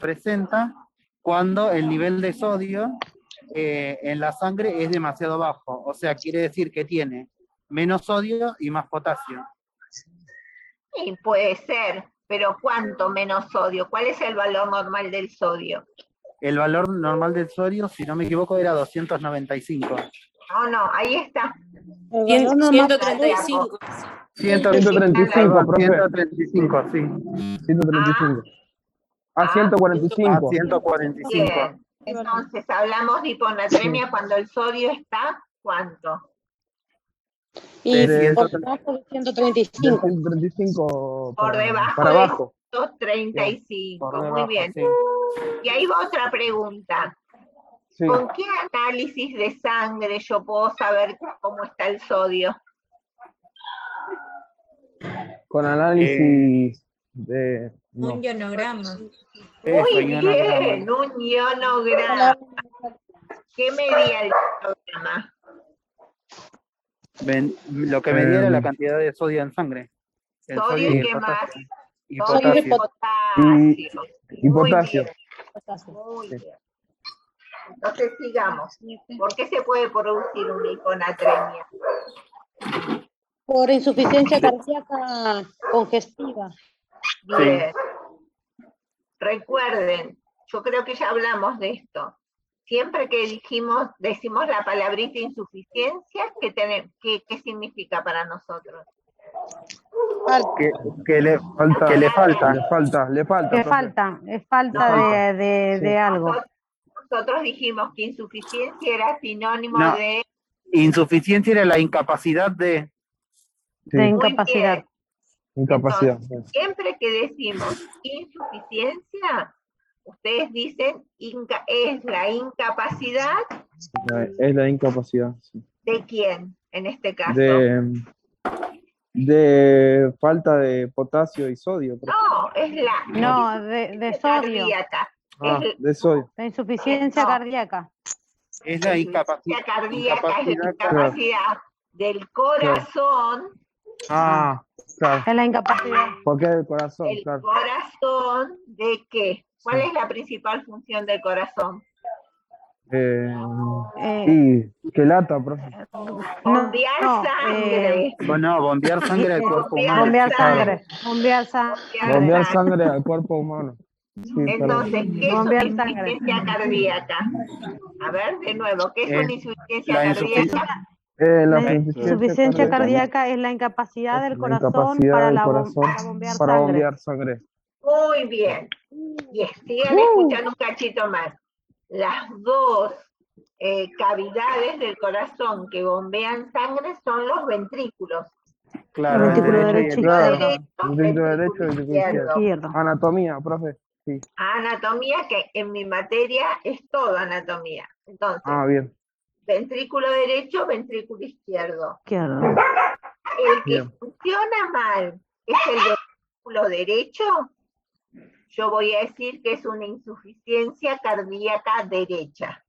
presenta cuando el nivel de sodio en la sangre es demasiado bajo. O sea, quiere decir que tiene menos sodio y más potasio. Sí, puede ser, pero ¿cuánto menos sodio? ¿Cuál es el valor normal del sodio? El valor normal del sodio, si no me equivoco, era 295. No, ahí está. 135. 135, profe. 135, sí. 135. Ah, 145. 145. Bien. Entonces, hablamos de hiponatremia cuando el sodio está, ¿cuánto? Y De por debajo de 135. 135 Por debajo para abajo. de 135. Por Muy debajo, bien. sí. Y ahí va otra pregunta. Sí. ¿Con qué análisis de sangre yo puedo saber cómo está el sodio? Con análisis de... no. un ionograma. Muy ionograma. bien, un ionograma. ¿Qué medía el ionograma? Lo que medía era la cantidad de sodio en sangre. El Sodio y qué potasio. más. Y Sodio y potasio. potasio. Y potasio. Muy bien. Entonces sigamos. ¿Por qué se puede producir una hiponatremia? Por insuficiencia cardíaca congestiva. Bien. Recuerden, yo creo que ya hablamos de esto. Siempre que decimos la palabrita insuficiencia, ¿qué significa para nosotros? Que le falta. Le falta. Que profe. falta, es falta de algo. Nosotros dijimos que insuficiencia era sinónimo No. de... Insuficiencia era la incapacidad de... Sí. De Muy incapacidad. bien. Incapacidad. Entonces, siempre que decimos insuficiencia, ustedes dicen es la incapacidad Es la incapacidad. Sí. de quién, en este caso. De falta de potasio y sodio. profe. No, es la No, de sodio, cardíaca. De sodio. de insuficiencia No. cardíaca. Es la La incapacidad. cardíaca es la Incapacidad. incapacidad del corazón. Claro. Es la incapacidad. Porque es del corazón, ¿El claro. corazón de qué? ¿Cuál Sí. es la principal función del corazón? Y que lata, profe. Bombear sangre. Bueno, bombear sangre al cuerpo humano. Bombear Sangre. sangre, bombear sangre. Bombear sangre al cuerpo humano. Sí, Entonces, ¿qué es Bombear una sangre. insuficiencia cardíaca? A ver, de nuevo, ¿qué es una insuficiencia la cardíaca? la La insuficiencia cardíaca es la incapacidad del corazón para bombear para sangre. bombear sangre. Muy bien. Y sigan escuchando un cachito más. Las dos cavidades del corazón que bombean sangre son los ventrículos. Claro, El ventrículo derecho y Claro. izquierdo. Ventrículo derecho y ventrículo izquierdo. Izquierdo. Anatomía, profe. Sí. Anatomía, que en mi materia es todo anatomía. Entonces, Bien. ventrículo derecho, ventrículo izquierdo. Izquierdo. El que Bien. funciona mal es el ventrículo derecho. Yo voy a decir que es una insuficiencia cardíaca derecha.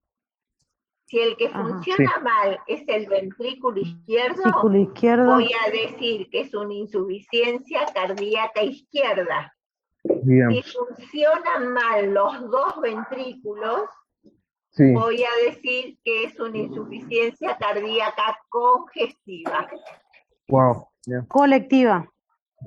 Si el que funciona mal es el ventrículo izquierdo, Ventrículo izquierdo. voy a decir que es una insuficiencia cardíaca izquierda. Bien. Si funcionan mal los dos ventrículos, Sí. voy a decir que es una insuficiencia cardíaca congestiva. Wow. Bien. Colectiva.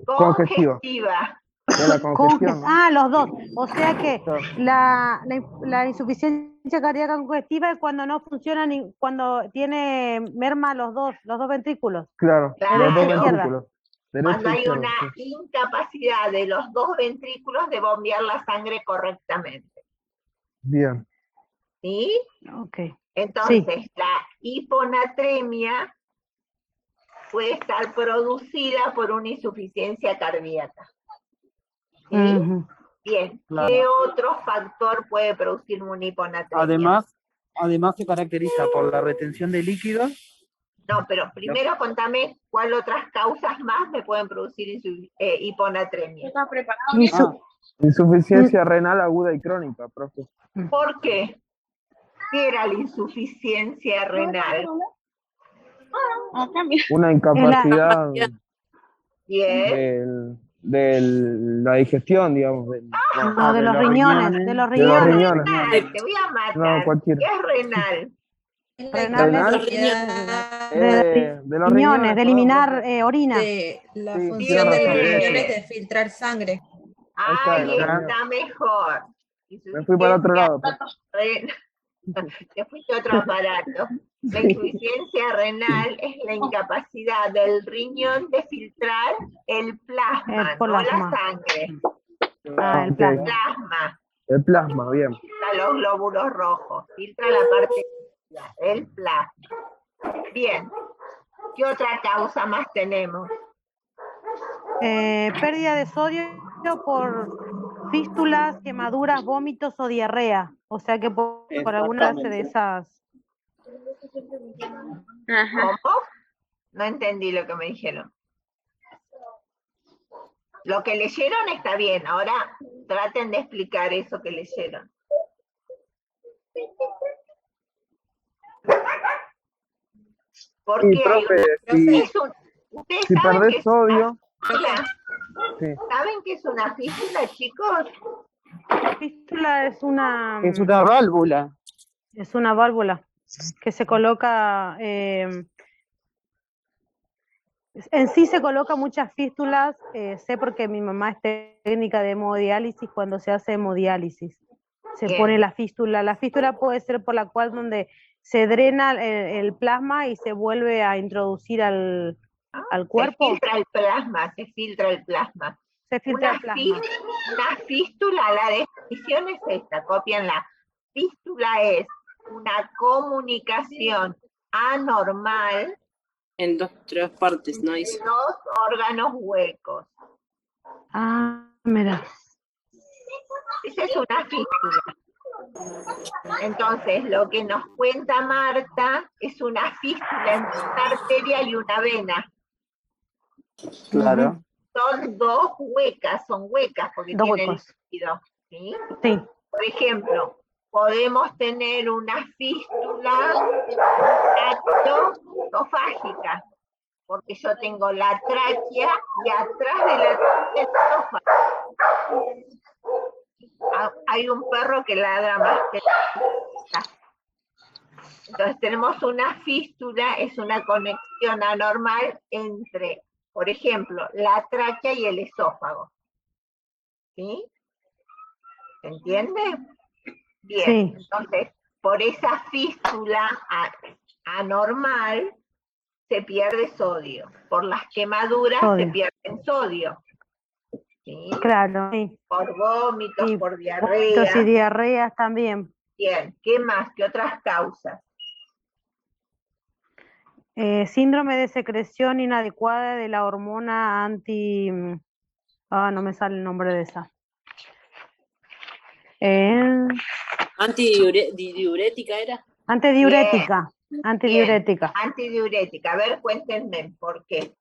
Congestiva. Congestiva. De la congestión. ¿No? Los dos. O sea que Claro. la insuficiencia cardíaca congestiva es cuando no funciona cuando tiene merma los dos ventrículos. Claro. Claro. Los dos Izquierda. ventrículos. Derecho Cuando y hay izquierdo. una Sí. incapacidad de los dos ventrículos de bombear la sangre correctamente. Bien. ¿Sí? Ok. Entonces, la hiponatremia puede estar producida por una insuficiencia cardíaca. ¿Sí? Ujú. Bien. Claro. ¿Qué otro factor puede producir una hiponatremia? Además se caracteriza por la retención de líquidos. No, pero primero contame cuál otras causas más me pueden producir hiponatremia. ¿Está preparado? Insuficiencia renal aguda y crónica, profe. ¿Por qué? ¿Qué era la insuficiencia renal? Una incapacidad Bien. la digestión, digamos. No, de los riñones, de los De los riñones. riñones. Renal, te voy a No, matar. cualquiera. ¿Qué es renal? Renales, De los riñones, de eliminar perdón. orina. De la Sí, función de tiene los razón. riñones de filtrar sangre. Ahí de los está mejor. Me fui para otro lado. Te fuiste a otro aparato. La insuficiencia renal es la incapacidad del riñón de filtrar el plasma, no la sangre. Ah, el Ok. plasma. Plasma. El plasma, bien. Filtra los glóbulos rojos, filtra la parte del plasma. Bien. ¿Qué otra causa más tenemos? Pérdida de sodio por fístulas, quemaduras, vómitos o diarrea. O sea que por alguna clase de esas. ¿Cómo? No entendí lo que me dijeron. Lo que leyeron está bien, ahora traten de explicar eso que leyeron. Porque Sí, profe, si perdés sodio. Sí. ¿Saben qué es una fístula, chicos? Fístula es una válvula. Es una válvula que se coloca, en sí se coloca muchas fístulas, sé porque mi mamá es técnica de hemodiálisis, cuando se hace hemodiálisis se Bien. pone la fístula puede ser por la cual donde se drena el plasma y se vuelve a introducir al cuerpo. Se filtra el plasma, se filtra el plasma. Se filtra el plasma. Una fístula, la definición es esta, cópienla. Fístula es una comunicación anormal en tres partes, ¿no? de dos órganos huecos. Ah, mira. Esa es una fístula. Entonces, lo que nos cuenta Marta es una fístula entre una arteria y una vena. Claro. Son dos huecas, son huecas porque Dos tienen huecos. líquido, ¿sí? Sí. Por ejemplo, podemos tener una fístula esofágica, porque yo tengo la tráquea y atrás de la tráquea el esófago. Hay un perro que ladra más que la. Entonces tenemos una fístula, es una conexión anormal entre, por ejemplo, la tráquea y el esófago. ¿Sí? ¿Se entiende? Bien, Sí. entonces, por esa fístula anormal se pierde sodio. Por las quemaduras se pierden sodio. ¿Sí? Claro, sí. Por vómitos, Sí, por vómitos diarrea. y diarreas también. Bien, ¿qué más? ¿Qué otras causas? Síndrome de secreción inadecuada de la hormona no me sale el nombre de esa. ¿Antidiurética era? Antidiurética. Bien. Antidiurética. Antidiurética. A ver, cuéntenme, ¿por qué?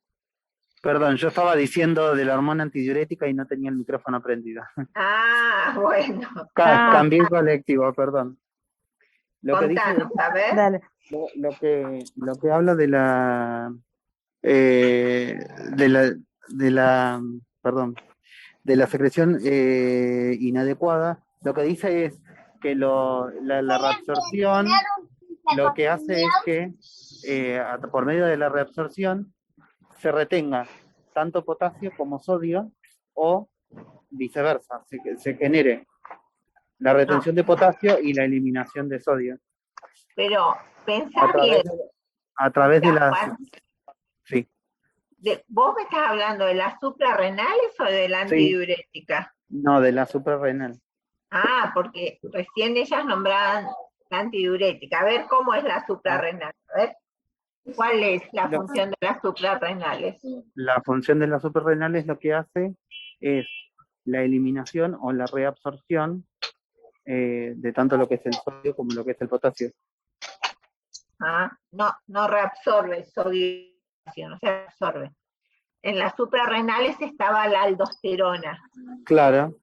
Perdón, yo estaba diciendo de la hormona antidiurética y no tenía el micrófono prendido. Ah, bueno. Cambié el colectivo, perdón. Lo que dice, Contanos, a ver. Dale. lo que habla de la secreción inadecuada, lo que dice es que la reabsorción lo que hace es que por medio de la reabsorción se retenga tanto potasio como sodio o viceversa, se genere la retención de potasio y la eliminación de sodio. Pero pensá bien. A través de las... Sí. ¿Vos me estás hablando de las suprarrenales o de la antidiurética? No, de la suprarrenal. Ah, porque recién ellas nombraban la antidiurética. A ver, ¿cómo es la suprarrenal? A ver, ¿cuál es la función de las suprarrenales? La función de las suprarrenales lo que hace es la eliminación o la reabsorción de tanto lo que es el sodio como lo que es el potasio. No reabsorbe sodio, no se absorbe. En las suprarrenales estaba la aldosterona. Claro.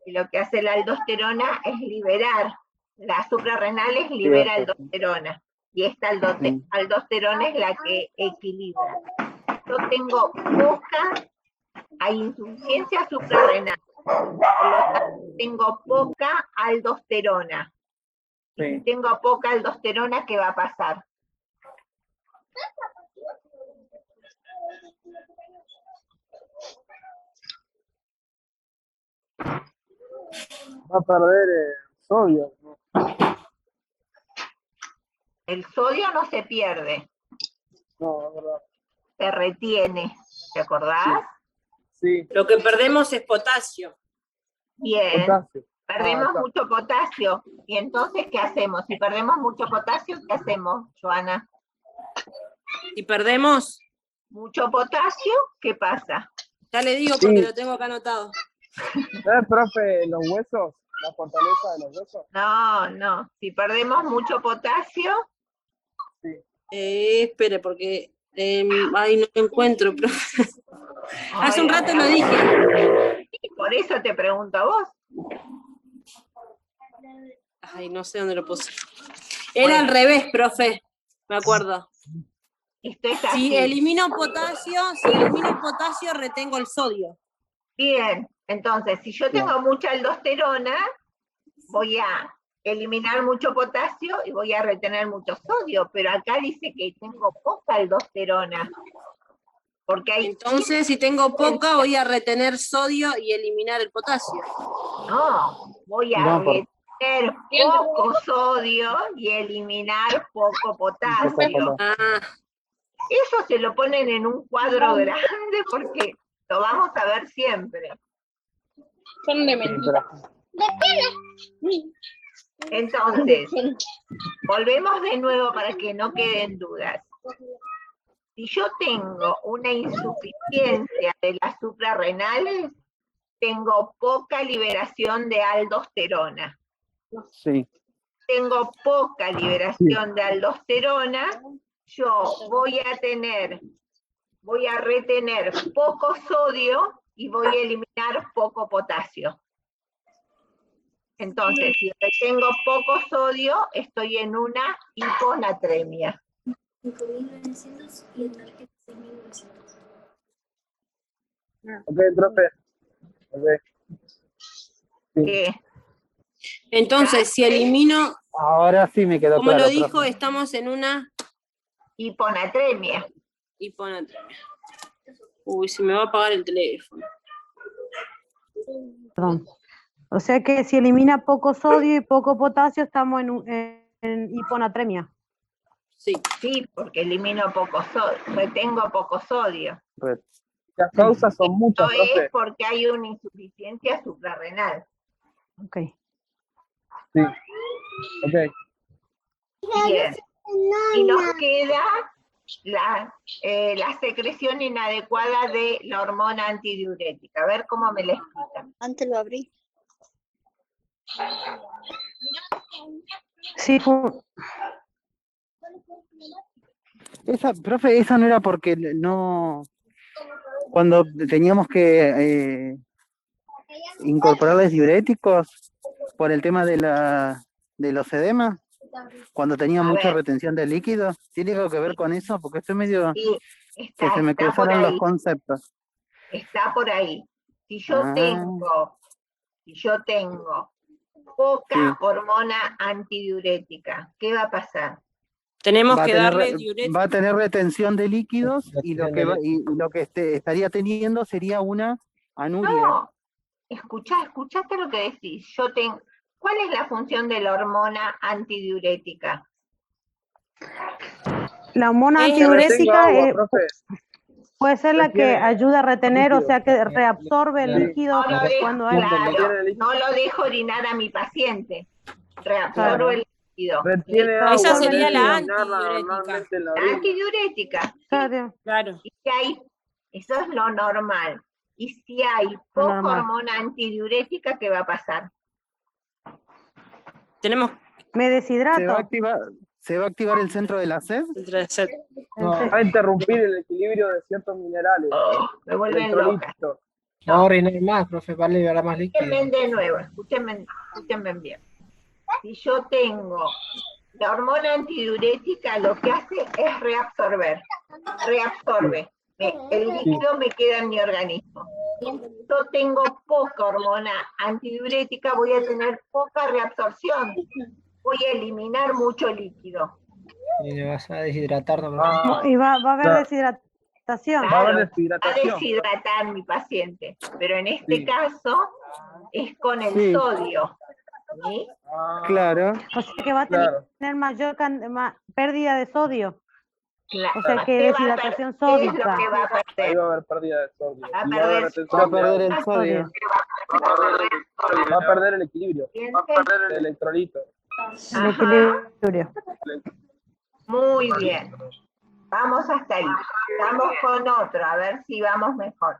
Y lo que hace la aldosterona es liberar. Las suprarrenales libera aldosterona. Y esta aldosterona es la que equilibra. Yo tengo poca hay insuficiencia suprarrenal. Por lo tanto, tengo poca aldosterona. Sí. Si tengo poca aldosterona, ¿qué va a pasar? Va a perder sodio, ¿no? El sodio no se pierde, No, es verdad. se retiene. ¿Te acordás? Sí, Lo que perdemos es potasio. Bien. potasio. Perdemos está. mucho potasio. ¿Y entonces qué hacemos? Si perdemos mucho potasio, ¿qué hacemos, Joana? Si perdemos, Mucho potasio, ¿qué pasa? ya le digo porque Sí. lo tengo acá anotado. ¿Sabes, profe, los huesos? La fortaleza de los huesos. No. Si perdemos mucho potasio, Espere, porque ay, no lo encuentro, pero hace un ay, rato lo dije. por eso te pregunto a vos. Ay, no sé dónde lo puse. Era Bueno. al revés, profe. Me acuerdo. Esto es así. Si elimino potasio, retengo el sodio. Bien, entonces, si yo tengo mucha aldosterona, voy a eliminar mucho potasio y voy a retener mucho sodio, pero acá dice que tengo poca aldosterona. Porque hay... Entonces, si tengo poca, voy a retener sodio y eliminar el potasio. No, voy a No, por- retener poco sodio y eliminar poco potasio. Ah, Eso se lo ponen en un cuadro grande porque lo vamos a ver siempre. Son de Sí, mentira. Entonces, volvemos de nuevo para que no queden dudas. Si yo tengo una insuficiencia de las suprarrenales, tengo poca liberación de aldosterona. Sí. Tengo poca liberación de aldosterona, yo voy a retener poco sodio y voy a eliminar poco potasio. Entonces, si retengo poco sodio, estoy en una hiponatremia. Ok, profe. Ok. ¿Qué? entonces, si elimino, Ahora sí me quedó como claro. lo dijo, profe. estamos en una Hiponatremia. hiponatremia. Uy, se me va a apagar el teléfono. Perdón. O sea que si elimina poco sodio y poco potasio, estamos en hiponatremia. Sí. Sí, porque elimino poco sodio, retengo poco sodio. Las causas son muchas, Esto profe. es porque hay una insuficiencia suprarrenal. Ok. Sí. Ok. Bien. Y nos queda la secreción inadecuada de la hormona antidiurética. A ver cómo me la explican. Antes lo abrí. Sí, Profe, esa no era porque no... Cuando teníamos que incorporarles diuréticos por el tema de los edemas, cuando tenía A mucha ver. retención de líquido, ¿tiene algo que ver con eso? Porque estoy medio Sí, que se me está por cruzaron los ahí. conceptos. Está por ahí. Si yo Ah. tengo poca Sí. hormona antidiurética, ¿qué va a pasar? Tenemos Va a que tener darle diurético. va a tener retención de líquidos y lo que estaría teniendo sería una anuria. No, escuchaste lo que decís. ¿Cuál es la función de la hormona antidiurética? la hormona Es- Retengo antidiurética agua, profe. puede ser la que Retiene ayuda a retener, o líquido. sea que reabsorbe el Sí. líquido No lo dejo, cuando hay... Retiene claro, líquido. no lo dejo orinar a mi paciente. Reabsorbo Claro. el líquido. Retiene Esa agua. sería tenés la que eliminarla antidiurética. normalmente en la La orina. antidiurética. Claro. Claro. Y si eso es lo normal. Y si hay poca normal. hormona antidiurética, ¿qué va a pasar? Tenemos Me deshidrato. ¿Se va a activar el centro de la sed? Va a interrumpir el equilibrio de ciertos minerales. Me vuelven loca. Electrolitos. No va a orinar más, profe, va a liberar más líquido. Escúchenme de nuevo, escúchenme bien. Si yo tengo la hormona antidiurética, lo que hace es reabsorber. Reabsorbe. El líquido me queda en mi organismo. yo tengo poca hormona antidiurética, voy a tener poca reabsorción. Voy a eliminar mucho líquido. Y le vas a deshidratar nomás. Y va a haber Claro. deshidratación. Va a haber Va a deshidratación. deshidratar mi paciente, pero en este Sí. caso es con el Sí. sodio. ¿Sí? Ah, Claro. O sea que va a claro. tener mayor pérdida de sodio. Claro. O sea que ¿Qué va a deshidratación ¿Qué es lo sódica. que va a Ahí perder? va a haber pérdida de sodio. Va a Y va a haber perder retención Va a de perder agua. el sodio. Va a perder el equilibrio. El electrolito. El Ajá. equilibrio. Muy bien. Vamos hasta ahí. Vamos con otro, a ver si vamos mejor.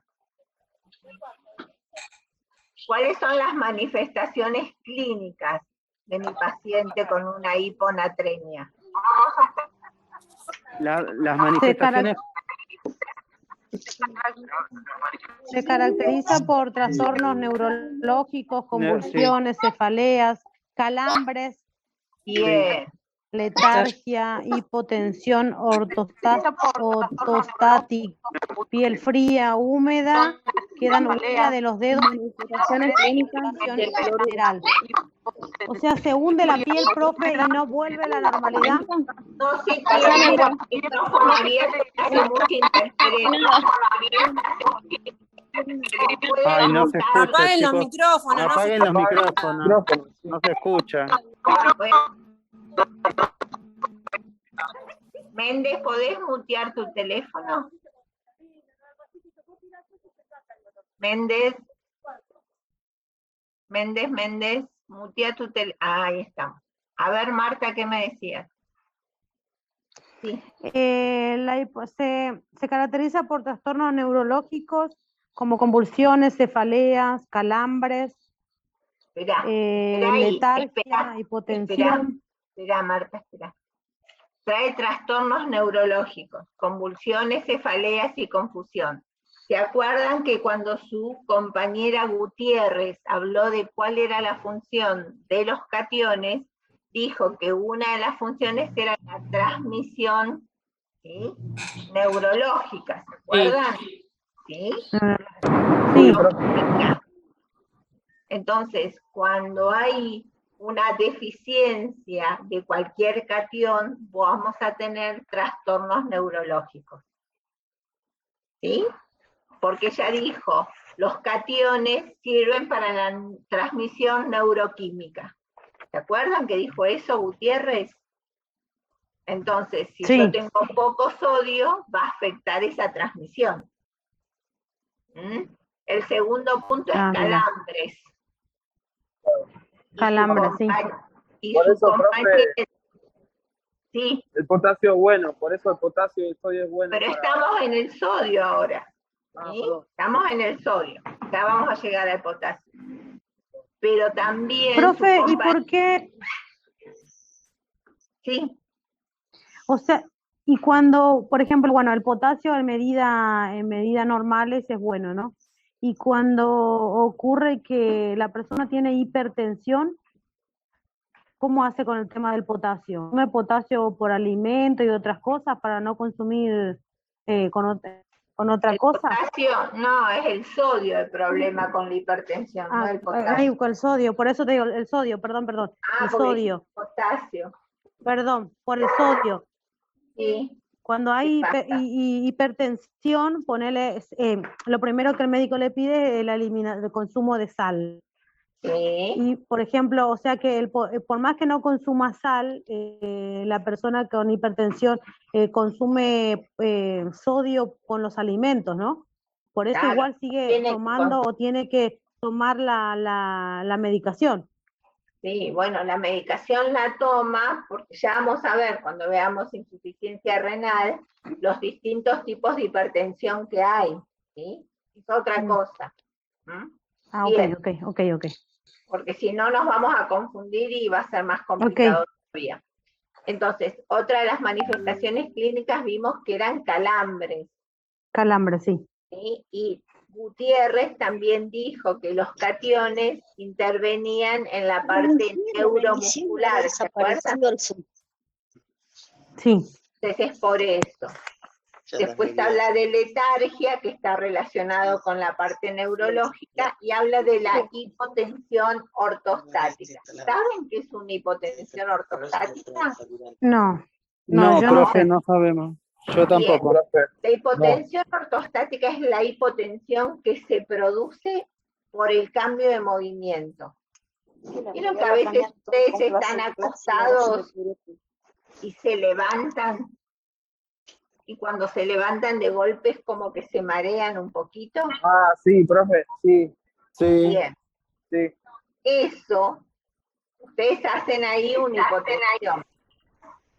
¿Cuáles son las manifestaciones clínicas de mi paciente con una hiponatremia? Las manifestaciones, Se caracteriza por trastornos neurológicos, convulsiones, cefaleas, calambres, Bien. letargia, hipotensión ortostática, piel fría, húmeda, queda nublada de los dedos, Manifestaciones clínicas del dolor. lateral. O sea, se hunde la piel, profe, y no vuelve a la normalidad. No se tiene el micrófono abierto, hace mucha interferencia. ay, no se escucha, Apaguen los chicos. micrófonos, no se Apaguen los micrófonos, Micrófono, sí. no se escucha. Méndez, ¿podés mutear tu teléfono? Méndez, mutea tu teléfono. Ahí estamos. A ver, Marta, ¿qué me decías? Sí. Se caracteriza por trastornos neurológicos como convulsiones, cefaleas, calambres, Esperá, espera ahí, letargia, espera, hipotensión. espera, Marta, espera. Trae trastornos neurológicos, convulsiones, cefaleas y confusión. ¿Se acuerdan que cuando su compañera Gutiérrez habló de cuál era la función de los cationes, dijo que una de las funciones era la transmisión, ¿sí?, neurológica? ¿Se acuerdan? ¿Sí? Sí. Lógica. Entonces, cuando hay una deficiencia de cualquier catión, vamos a tener trastornos neurológicos. ¿Sí? Porque ella dijo, los cationes sirven para la transmisión neuroquímica. ¿Se acuerdan que dijo eso Gutiérrez? Entonces, si Sí. yo tengo poco sodio, va a afectar esa transmisión. ¿Mm? El segundo punto es Ah, mira. calambres. Calambres, sí. Y Por su eso, profe, compañero. Sí, el potasio es bueno, por eso el potasio y el sodio es bueno. pero para- estamos en el sodio ahora. Ah, ¿sí? perdón. Estamos en el sodio. Ya vamos a llegar al potasio. Pero también. Profe, su ¿y compa- por qué? Sí, O sea, y cuando, por ejemplo, bueno, el potasio en medida normales es bueno, ¿no? Y cuando ocurre que la persona tiene hipertensión, ¿cómo hace con el tema del potasio? ¿Come potasio por alimento y otras cosas para no consumir con otra el cosa? potasio, no, es el sodio el problema con la hipertensión, no el potasio. Ay, con el sodio, por eso te digo, el sodio, perdón, el porque sodio, potasio, perdón, por el sodio. sí. Cuando hay pasa? hipertensión, lo primero que el médico le pide es el consumo de sal. Sí, Y, por ejemplo, o sea que por más que no consuma sal, la persona con hipertensión consume sodio con los alimentos, ¿no? Por eso Claro, igual sigue tiene que tomando o tiene que tomar la medicación. sí, bueno, la medicación la toma, porque ya vamos a ver cuando veamos insuficiencia renal, los distintos tipos de hipertensión que hay, ¿sí? Es otra cosa. ¿Mm? Ah, Bien. ok. Porque si no nos vamos a confundir y va a ser más complicado todavía. Entonces, otra de las manifestaciones clínicas vimos que eran calambres, Calambre, sí. ¿sí? Y Gutiérrez también dijo que los cationes intervenían en la parte neuromuscular, ¿se acuerdan? Sí. Entonces es por eso. Después habla de letargia, que está relacionado con la parte neurológica, y habla de la hipotensión ortostática. ¿Saben qué es una hipotensión ortostática? No, No, yo no profe, sé. no sabemos. Yo tampoco. La hipotensión ortostática es la hipotensión que se produce por el cambio de movimiento. Vieron que a veces ustedes están acostados y se levantan, y cuando se levantan de golpe es como que se marean un poquito. Ah, sí, profe, sí. Sí. Bien. Sí. Eso, ustedes hacen ahí una hipotensión.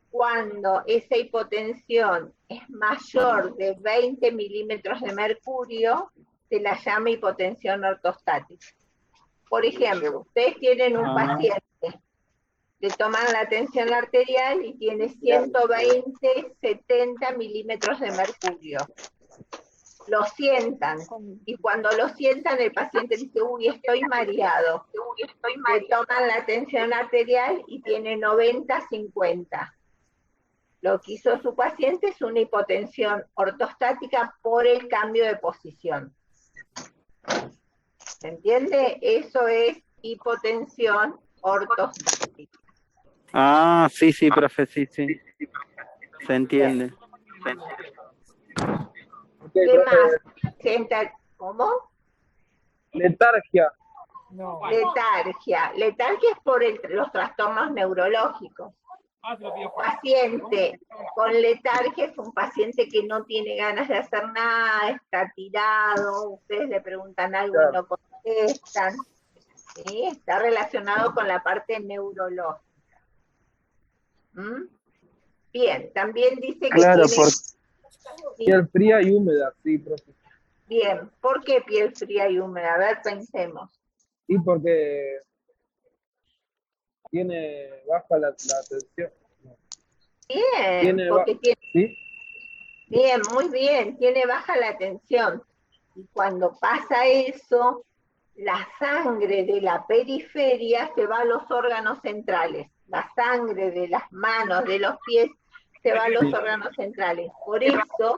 Cuando esa hipotensión es mayor de 20 milímetros de mercurio, se la llama hipotensión ortostática. Por ejemplo, ustedes tienen un paciente, le toman la tensión arterial y tiene 120, 70 milímetros de mercurio. Lo sientan, y cuando lo sientan el paciente dice, uy, estoy mareado. Le toman la tensión arterial y tiene 90, 50. Lo que hizo su paciente es una hipotensión ortostática por el cambio de posición. ¿Se entiende? Eso es hipotensión ortostática. Ah, sí, sí, profe, sí, sí. Se entiende. ¿Qué más? ¿Cómo? Letargia. Letargia. Letargia es por los trastornos neurológicos. Un paciente con letargia es un paciente que no tiene ganas de hacer nada, está tirado, ustedes le preguntan algo y no contestan. ¿Sí? Está relacionado con la parte neurológica. ¿Mm? Bien, también dice que claro, tiene... Piel fría y húmeda, sí, profe. Bien, ¿por qué piel fría y húmeda? A ver, pensemos. Sí, porque tiene baja la tensión. Bien, porque tiene... ¿Sí? Bien, muy bien, tiene baja la tensión. Y cuando pasa eso, la sangre de la periferia se va a los órganos centrales. La sangre de las manos, de los pies, se va a los órganos centrales. Por eso,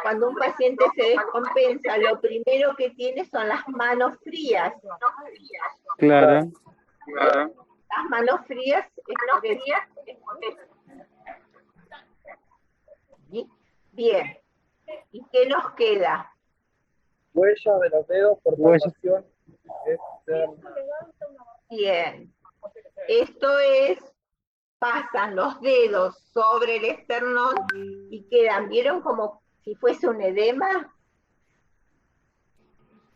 cuando un paciente se descompensa, lo primero que tiene son las manos frías. Claro. Las manos frías es por eso. Bien. ¿Y qué nos queda? Huellas de los dedos por palpación externa. Bien. Esto es, pasan los dedos sobre el esternón y quedan, ¿vieron como si fuese un edema?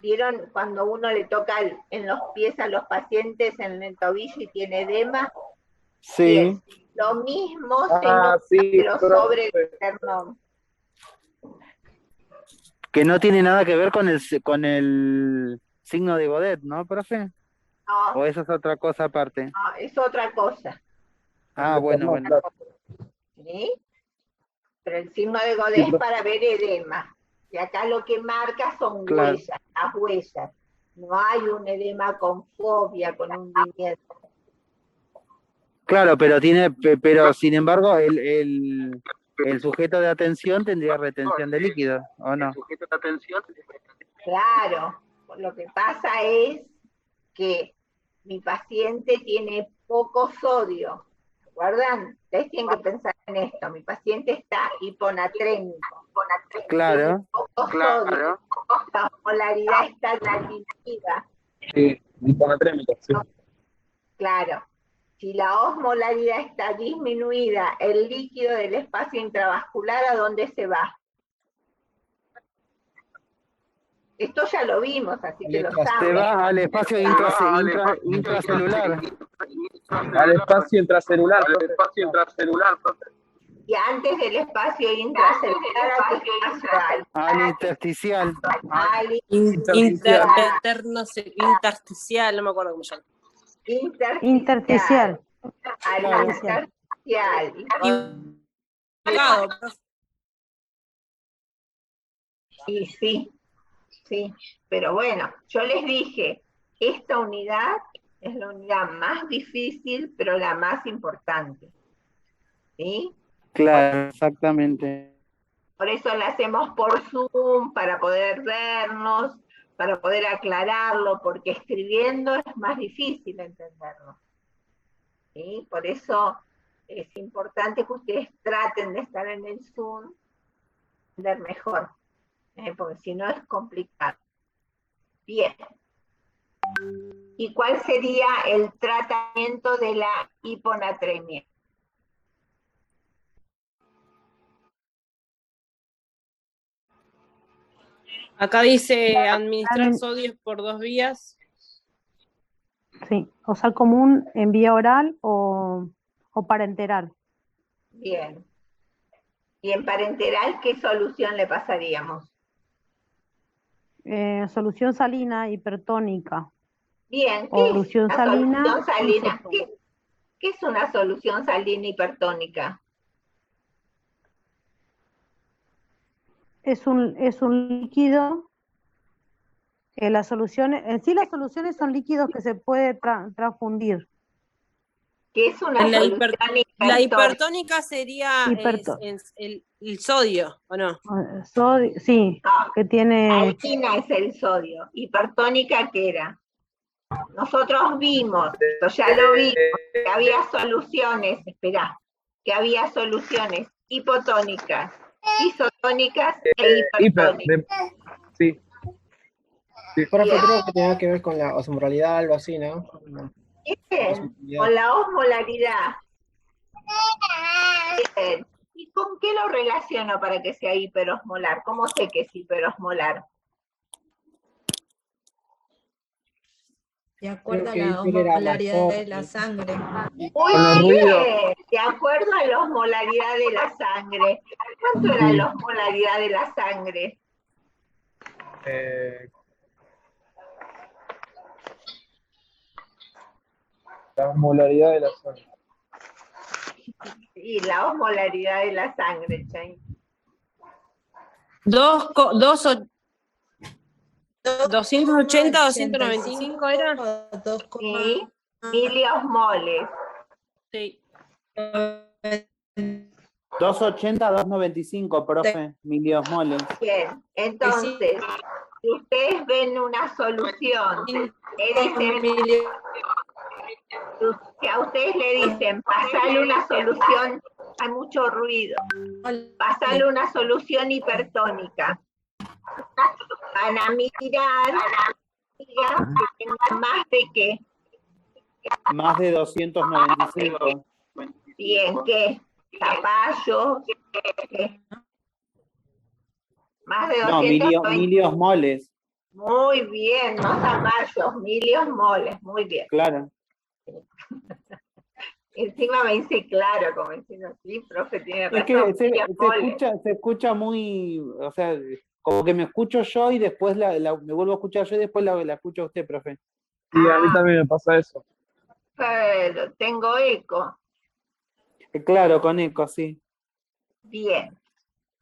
¿Vieron cuando uno le toca en los pies a los pacientes en el tobillo y tiene edema? Sí. Bien. Lo mismo se nota, pero sobre el esternón. Que no tiene nada que ver con el signo de Godet, ¿no, profe? No. ¿O eso es otra cosa aparte? No, es otra cosa. Ah, bueno. ¿Sí? Pero el signo de Godet es para ver edema. Y acá lo que marca son huellas, las huellas. No hay un edema con fobia, con hundimiento. Claro, pero sin embargo, el sujeto de atención tendría retención de líquido, ¿o no? Claro, lo que pasa es que mi paciente tiene poco sodio. ¿Recuerdan? Ustedes tienen que pensar en esto. Mi paciente está hiponatrémico. Claro. Poco sodio. La polaridad está disminuida. Sí, hiponatrémico, sí. Claro. Si la osmolaridad está disminuida, el líquido del espacio intravascular, ¿a dónde se va? Esto ya lo vimos, así que lo saben. Se va al espacio intracelular. Al espacio intracelular. Y antes del espacio intracelular, ¿a qué espacio hay? Al intersticial. Intersticial, no me acuerdo cómo se llama. Intersticial. Al intersticial. Y sí, pero bueno, yo les dije, esta unidad es la unidad más difícil, pero la más importante. ¿Sí? Claro, exactamente. Por eso la hacemos por Zoom, para poder vernos, para poder aclararlo, porque escribiendo es más difícil entenderlo. ¿Sí? Por eso es importante que ustedes traten de estar en el Zoom, entender mejor, porque si no es complicado. Bien. ¿Y cuál sería el tratamiento de la hiponatremia? Acá dice administrar sodio por 2 vías. Sí, o sal común en vía oral o parenteral. Bien. ¿Y en parenteral qué solución le pasaríamos? Solución salina hipertónica. Bien, O solución salina. Solución salina. ¿Qué es una solución salina hipertónica? Es un líquido. Las soluciones, en sí las soluciones son líquidos que se puede transfundir. ¿Qué es una solución hipertónica? La hipertónica sería el sodio, ¿o no? Sodio, sí, no, que tiene... Salina es el sodio. ¿Hipertónica qué era? Nosotros vimos, esto ya lo vimos, que había soluciones, que había soluciones hipotónicas, isotónicas e hipertónicas. Sí. Profe, creo que tenía que ver con la osmolaridad, algo así, ¿no? Bien, con la osmolaridad. Bien. ¿Y con qué lo relaciono para que sea hiperosmolar? ¿Cómo sé que es hiperosmolar? De acuerdo a la osmolaridad de la sangre. Muy bien, de acuerdo a la osmolaridad de la sangre. ¿Cuánto era la osmolaridad de la sangre? La osmolaridad de la sangre. Sí, la osmolaridad de la sangre, Chay. 280, 295 era. Sí, miliosmoles. Sí. 280, 295, profe, miliosmoles. Bien, entonces, si ustedes ven una solución, si a ustedes le dicen, pasarle una solución, hay mucho ruido, pasarle una solución hipertónica, van a mirar que tenga más de qué. Más de 295. Bien, ¿qué? Zapallo, ¿qué? Más de 290. Miliosmoles. Muy bien, no zapallos, miliosmoles, muy bien. Claro. Encima me dice claro, como diciendo, sí, profe, tiene razón. Es que se escucha muy, o sea, como que me escucho yo y después me vuelvo a escuchar yo y después la escucho a usted, profe. Sí, a mí también me pasa eso. Pero tengo eco. Claro, con eco, sí. Bien.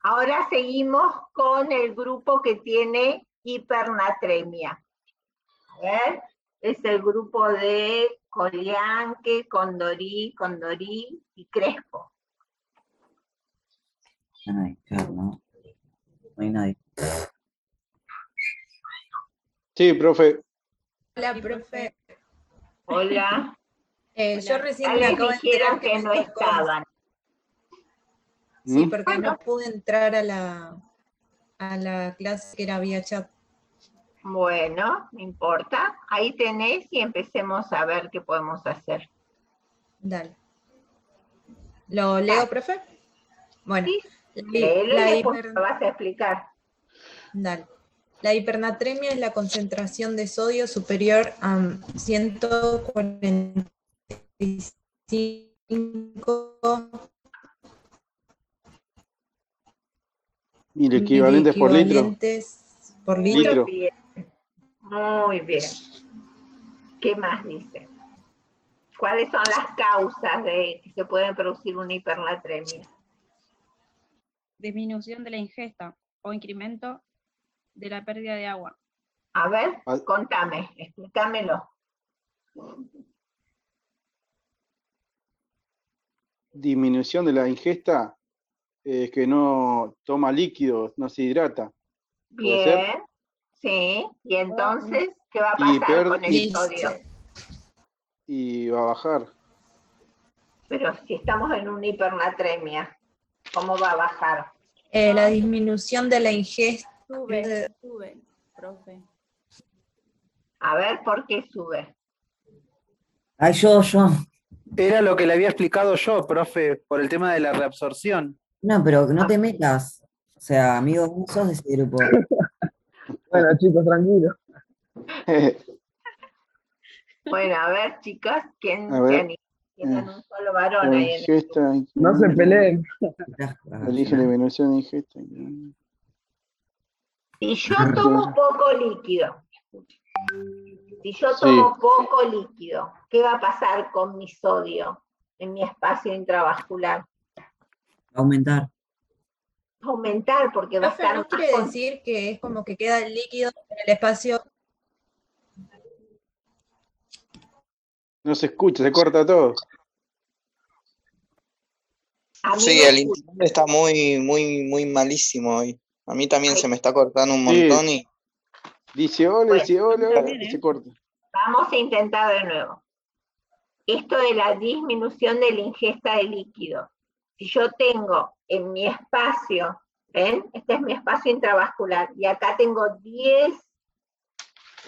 Ahora seguimos con el grupo que tiene hipernatremia. A ver, es el grupo de Colianque, Condorí y Crespo. No hay nadie. Sí, profe. Hola, profe. Hola. Yo recién ya me les acabo de dijeron enterar que no estaban. Sí, porque no pude entrar a la clase que era vía chat. Bueno, no importa. Ahí tenés y empecemos a ver qué podemos hacer. Dale. ¿Lo leo, profe? Bueno. Sí, léelo y después me vas a explicar. Dale. La hipernatremia es la concentración de sodio superior a 145 Equivalentes por litro. Por litro. Bien. Muy bien. ¿Qué más dice? ¿Cuáles son las causas de que se pueden producir una hipernatremia? Disminución de la ingesta o incremento de la pérdida de agua. A ver, contame, explícamelo. Disminución de la ingesta. es que no toma líquidos, no se hidrata. ¿Puede ser? Bien, sí. Y entonces, ¿qué va a Y pasar con el Listo. sodio? Y va a bajar. Pero si estamos en una hipernatremia, ¿cómo va a bajar? La disminución de la ingesta. Sube, profe. A ver, ¿por qué sube? Ay, yo. Era lo que le había explicado yo, profe, por el tema de la reabsorción. No, pero no te metas. O sea, amigo, vos sos de ese grupo. Bueno, chicos, tranquilos. Bueno, a ver, chicas, ¿quién A se ver. anima? Tienen un solo varón La ahí en el ingesta, No se peleen. elige la disminución de ingesta. Si yo tomo poco líquido, si yo Sí. tomo poco líquido, ¿qué va a pasar con mi sodio en mi espacio intravascular? Aumentar. Aumentar porque va a Profe, estar ¿no más quiere decir que es como que queda el líquido en el espacio? No se escucha, se corta todo. A mí Sí, me el escucha. internet está muy malísimo hoy. A mí también Ay. se me está cortando un Sí. montón y Dice hola, Bueno. dice hola, También, y se corta. Vamos a intentar de nuevo. Esto de la disminución de la ingesta de líquido. Si yo tengo en mi espacio, ¿ven? Este es mi espacio intravascular, y acá tengo 10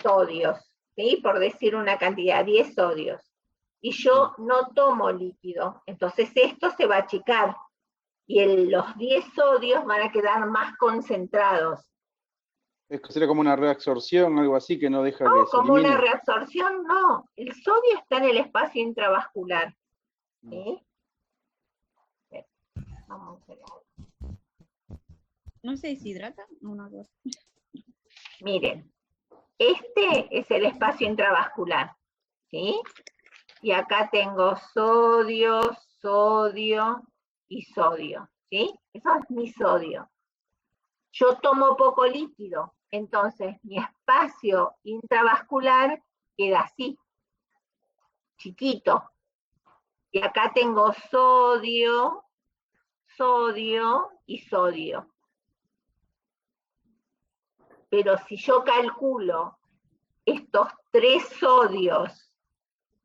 sodios, ¿sí? Por decir una cantidad, 10 sodios. Y yo no tomo líquido, entonces esto se va a achicar, y los 10 sodios van a quedar más concentrados. Es que sería como una reabsorción, algo así que no deja No, que se como una elimine. reabsorción, no. El sodio está en el espacio intravascular. ¿Sí? Vamos a ver. ¿No se deshidrata? No. Miren, este es el espacio intravascular. ¿Sí? Y acá tengo sodio, sodio y sodio. ¿Sí? Eso es mi sodio. Yo tomo poco líquido, entonces mi espacio intravascular queda así, chiquito. Y acá tengo sodio, sodio y sodio. Pero si yo calculo estos 3 sodios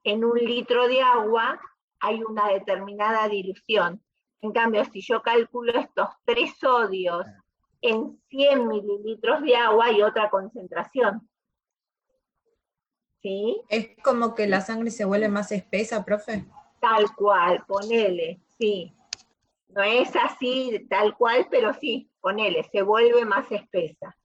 en 1 litro de agua, hay una determinada dilución. En cambio, si yo calculo estos 3 sodios en 100 mililitros de agua, hay otra concentración. ¿Sí? Es como que la sangre se vuelve más espesa, profe. Tal cual, ponele, sí. No es así tal cual, pero sí, ponele, se vuelve más espesa.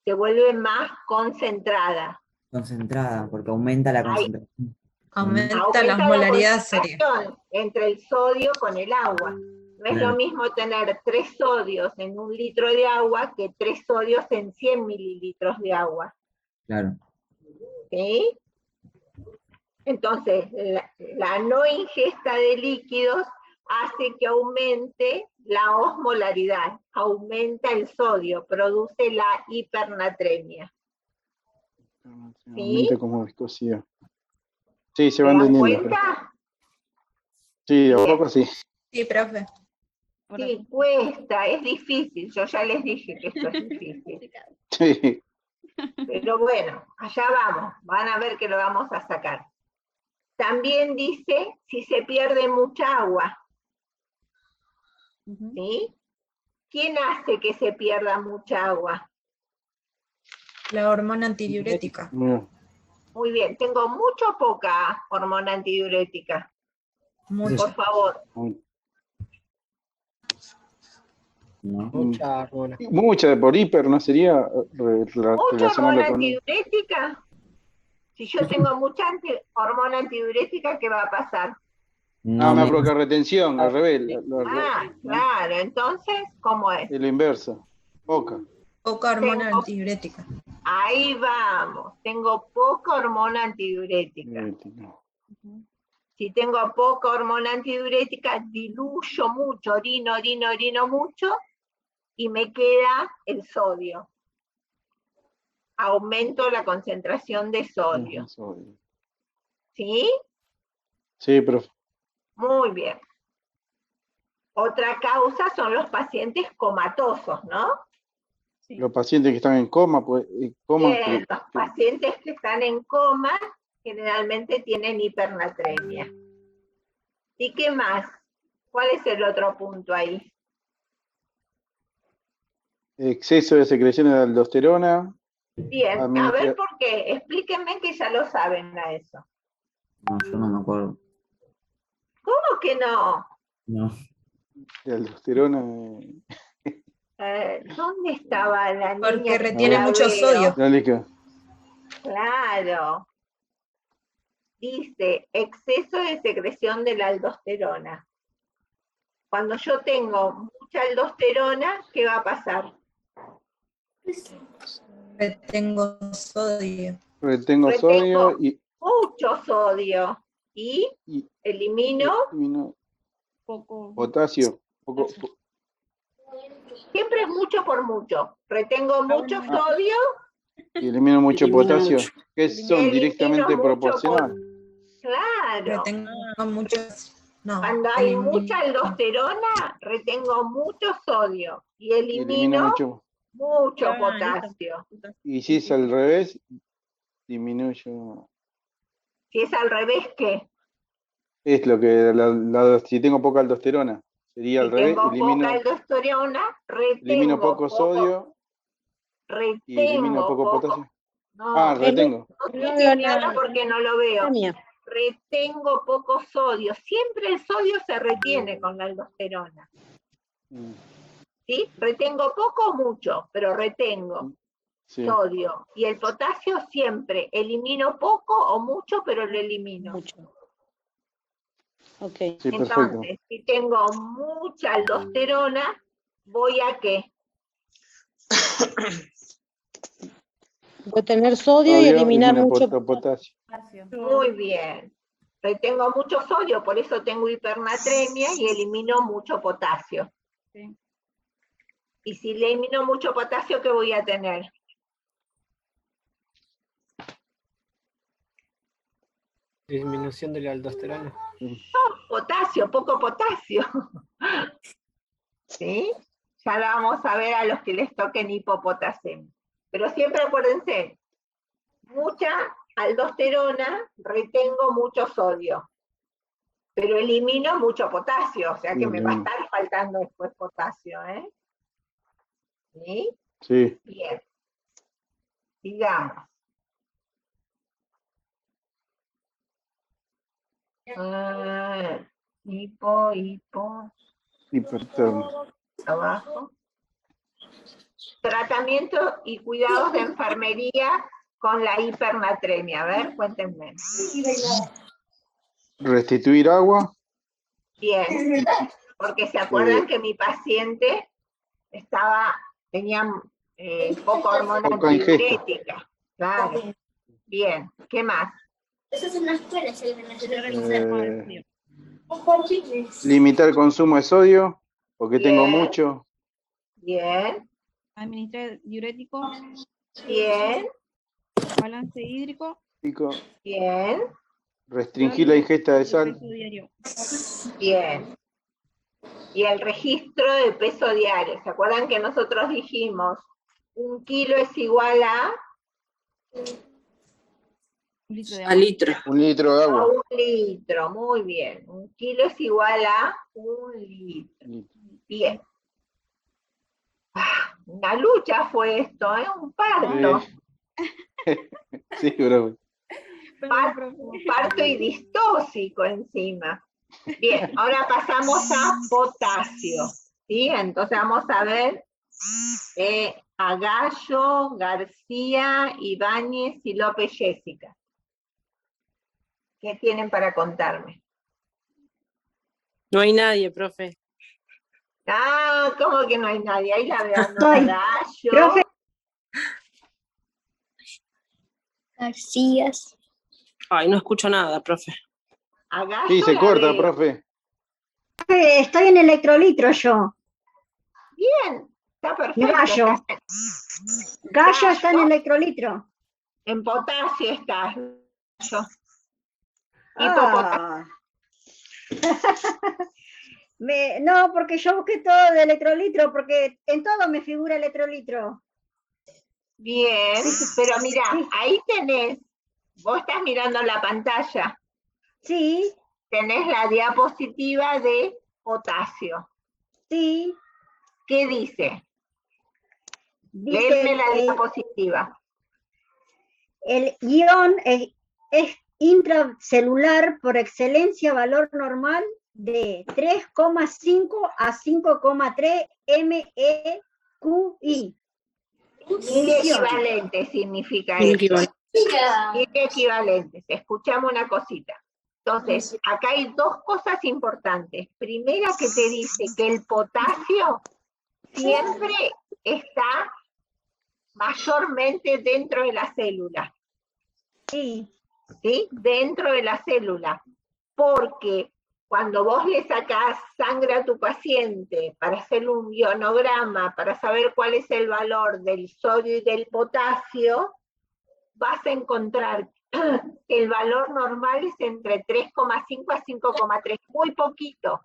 Se vuelve más concentrada. Concentrada, porque aumenta la concentración. Aumenta las molaridades serias. concentración entre el sodio con el agua. No es Claro. lo mismo tener 3 sodios en 1 litro de agua que 3 sodios en 100 mililitros de agua. Claro. ¿Sí? Entonces, la no ingesta de líquidos hace que aumente la osmolaridad, aumenta el sodio, produce la hipernatremia. Aumenta como viscosidad. Sí, se ¿Te va das entendiendo. cuenta? Sí, a Bien. poco sí. Sí, profe. Sí, cuesta, es difícil, yo ya les dije que esto es difícil. Sí. Pero bueno, allá vamos, van a ver que lo vamos a sacar. También dice si se pierde mucha agua. ¿Sí? ¿Quién hace que se pierda mucha agua? La hormona antidiurética. Muy bien, tengo mucha o poca hormona antidiurética. Por favor. Mucha hormona. Mucha por hiper, ¿no sería ¿Mucha relacionarlo hormona con...? antidiurética? Si yo tengo mucha hormona antidiurética, ¿qué va a pasar? No, me provoca retención, al revés. Claro, entonces, ¿cómo es? Es lo inverso. Poca. Poca hormona antidiurética. Ahí vamos, tengo poca hormona antidiurética. Si tengo poca hormona antidiurética, diluyo mucho, orino mucho, y me queda el sodio. Aumento la concentración de sodio. ¿Sí? Sí, profe. Muy bien. Otra causa son los pacientes comatosos, ¿no? Los pacientes que están en coma, pues, Bien, los pacientes que están en coma generalmente tienen hipernatremia. ¿Y qué más? ¿Cuál es el otro punto ahí? exceso de secreciones de aldosterona. Bien, a ver por qué. Explíquenme que ya lo saben a eso. No, yo no me acuerdo. ¿Cómo que no? No. De aldosterona. ¿Dónde estaba la niña? Porque retiene mucho sodio. Claro. Dice, exceso de secreción de la aldosterona. Cuando yo tengo mucha aldosterona, ¿qué va a pasar? Retengo sodio. Retengo sodio y mucho sodio. Y elimino poco potasio. Siempre es mucho por mucho. Retengo mucho sodio. Y elimino mucho potasio, que son directamente proporcionales. Claro. Retengo mucho. No, cuando hay mucha aldosterona, retengo mucho sodio y elimino mucho potasio. Y si es al revés, disminuyo. Si es al revés, ¿qué? Es lo que, si tengo poca aldosterona, sería al revés, Tengo poca aldosterona, elimino poco sodio y elimino poco potasio. No, retengo. No estoy claro porque no lo veo. Retengo poco sodio. Siempre el sodio se retiene con la aldosterona. ¿Sí? Retengo poco o mucho, pero retengo sodio. Y el potasio siempre. Elimino poco o mucho, pero lo elimino. Mucho. Ok. Sí, entonces, si tengo mucha aldosterona, ¿voy a qué? Voy a tener sodio y eliminar mucho potasio. Muy bien. Retengo mucho sodio, por eso tengo hipernatremia y elimino mucho potasio. Sí. Y si elimino mucho potasio, ¿qué voy a tener? Disminución de la aldosterona. No, potasio, poco potasio. ¿Sí? Ya lo vamos a ver a los que les toquen hipopotasemia. Pero siempre acuérdense, mucha aldosterona, retengo mucho sodio, pero elimino mucho potasio, o sea que me va a estar faltando después potasio, ¿eh? ¿Sí? Sí. Bien. Sigamos. Hipertermia. Abajo. Tratamiento y cuidados de enfermería con la hipernatremia. A ver, cuéntenme. Restituir agua. Bien, porque se acuerdan que mi paciente tenía poca hormona antidiurética. Claro. Bien, ¿qué más? Eso es una escuela, Limitar el consumo de sodio, porque tengo mucho. Bien. Administrar diurético. Bien. Balance hídrico. Bien. Restringir la ingesta de sal. Peso diario. Bien. Y el registro de peso diario. ¿Se acuerdan que nosotros dijimos 1 kilo es igual a 1 litro de A agua. litro. 1 litro de agua. 1 litro, muy bien. 1 kilo es igual a 1 litro. Bien. Una lucha fue esto, ¿eh? Un parto. Sí, bro. Un parto y distóxico encima. Bien, ahora pasamos a potasio. ¿Sí? Entonces vamos a ver a Gallo, García, Ibáñez y López Jessica. ¿Qué tienen para contarme? No hay nadie, profe. Ah, ¿cómo que no hay nadie? Ahí la veo, no, a Gallo. Profe. García. Ay, no escucho nada, profe. A Gallo Sí, se la corta, veo. profe. Estoy en electrolitro yo. Bien, está perfecto. Gallo. Gallo está en electrolitro. En potasio está. Ah. No, porque yo busqué todo de electrolitro, porque en todo me figura electrolitro. Bien, pero mira, ahí tenés, vos estás mirando la pantalla. Sí. Tenés la diapositiva de potasio. Sí. ¿Qué dice? Dice Léeme la diapositiva. El ion es intracelular por excelencia, valor normal de 3,5 a 5,3 MEQI. Inequivalente significa eso. Inequivalentes. Escuchamos una cosita. Entonces, acá hay dos cosas importantes. Primera, que te dice que el potasio siempre está mayormente dentro de la célula. Sí. ¿Sí? Dentro de la célula. Porque cuando vos le sacás sangre a tu paciente para hacer un ionograma, para saber cuál es el valor del sodio y del potasio, vas a encontrar que el valor normal es entre 3,5 a 5,3, muy poquito.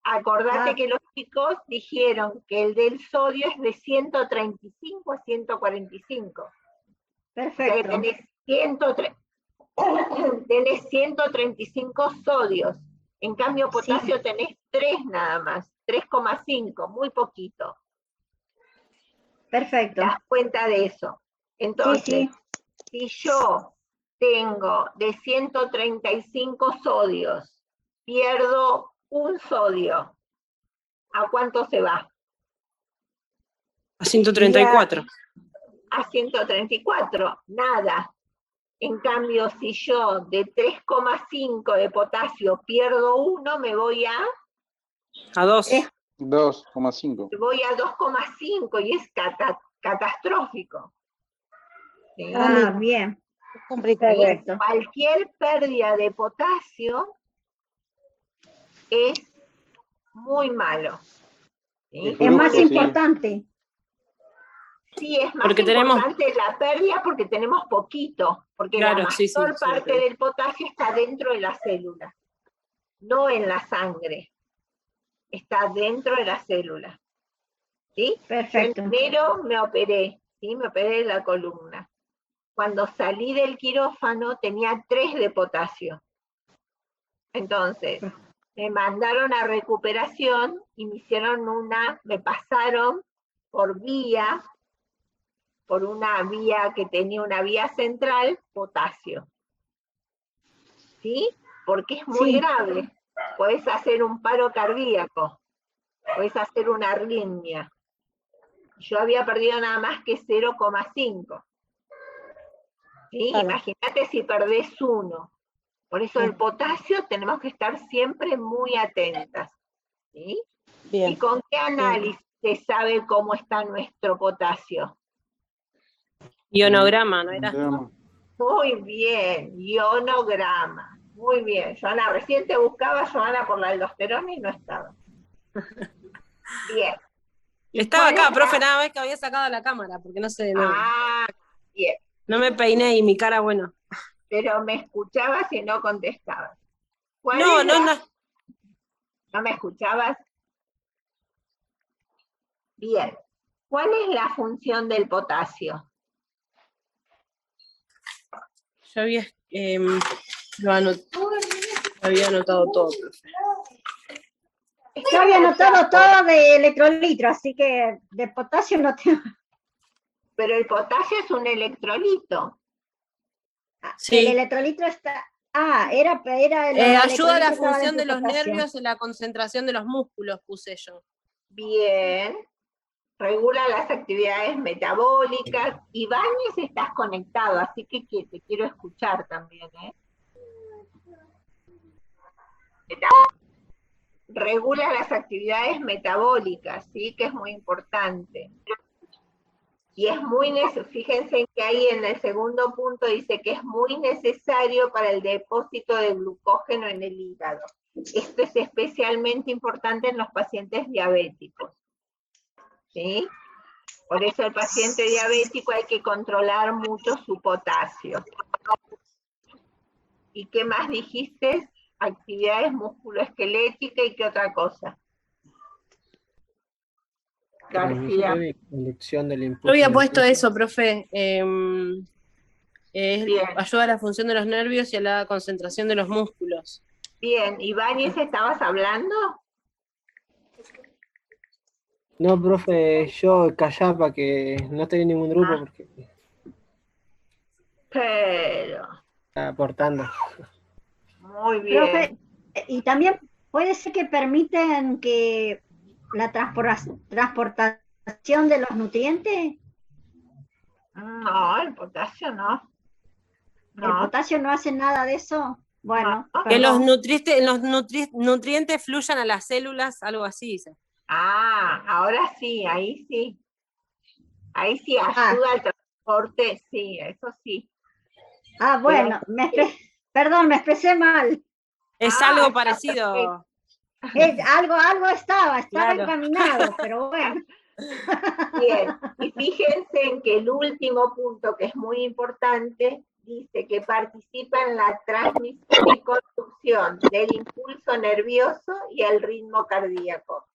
Acordate que los chicos dijeron que el del sodio es de 135 a 145. Perfecto. O sea, tenés 135 sodios. En cambio, potasio tenés 3 nada más, 3,5, muy poquito. Perfecto. ¿Te das cuenta de eso? Entonces, si yo tengo de 135 sodios, pierdo un sodio, ¿a cuánto se va? A 134. A 134, nada. En cambio, si yo de 3,5 de potasio pierdo 1, me voy a 2. 2,5. Voy a 2,5 y es catastrófico. ¿Sí? Bien. Perfecto. Cualquier pérdida de potasio es muy malo. ¿Sí? Es más importante. Sí, es más importante la pérdida porque tenemos poquito, porque la mayor parte del potasio está dentro de la célula, no en la sangre, está dentro de la célula. ¿Sí? Perfecto. Primero me operé, ¿sí? Me operé de la columna. Cuando salí del quirófano tenía 3 de potasio. Entonces, me mandaron a recuperación y me hicieron me pasaron por una vía que tenía una vía central, potasio. ¿Sí? Porque es muy grave. Podés hacer un paro cardíaco, podés hacer una arritmia. Yo había perdido nada más que 0,5. ¿Sí? Imagínate si perdés 1. Por eso el potasio tenemos que estar siempre muy atentas. ¿Sí? Bien. ¿Y con qué análisis se sabe cómo está nuestro potasio? Ionograma, ¿no era? Muy bien, ionograma. Muy bien. Joana, recién te buscaba, Joana, por la aldosterona y no estaba. Bien. Estaba acá, profe, nada más que había sacado la cámara, porque no sé. No, bien. No me peiné y mi cara, bueno. Pero me escuchabas y no contestabas. No. ¿No me escuchabas? Bien. ¿Cuál es la función del potasio? Yo había anotado todo, profe. Yo había anotado todo de electrolitro, así que de potasio no tengo. Pero el potasio es un electrolito. Sí. El electrolitro está... era ayuda a la función de los nervios y la concentración de los músculos, puse yo. Bien. Regula las actividades metabólicas. Ibáñez, estás conectado, así que te quiero escuchar también, ¿eh? Regula las actividades metabólicas, ¿sí? Que es muy importante. Y es fíjense que ahí en el segundo punto dice que es muy necesario para el depósito de glucógeno en el hígado. Esto es especialmente importante en los pacientes diabéticos. ¿Sí? Por eso el paciente diabético hay que controlar mucho su potasio. ¿Y qué más dijiste? actividades musculoesqueléticas y qué otra cosa. García. Transmisión y conducción del impulso. Yo había del puesto impulso. eso, profe. Ayuda a la función de los nervios y a la concentración de los músculos. Bien, Ibáñez, ¿estabas hablando? No, profe, yo callaba para que no estoy en ningún grupo porque Pero, está aportando. muy bien. Profe, y también puede ser que permiten que la transportación de los nutrientes. No, el potasio no. ¿El potasio no hace nada de eso? Bueno, Que los perdón. nutrientes fluyan a las células, algo así dice. Ahora sí, ahí sí. Ahí sí ayuda al transporte, sí, eso sí. Bueno, perdón, me expresé mal. Es algo parecido. Algo estaba Claro. encaminado, pero bueno. Bien, y fíjense en que el último punto, que es muy importante, dice que participa en la transmisión y conducción del impulso nervioso y el ritmo cardíaco.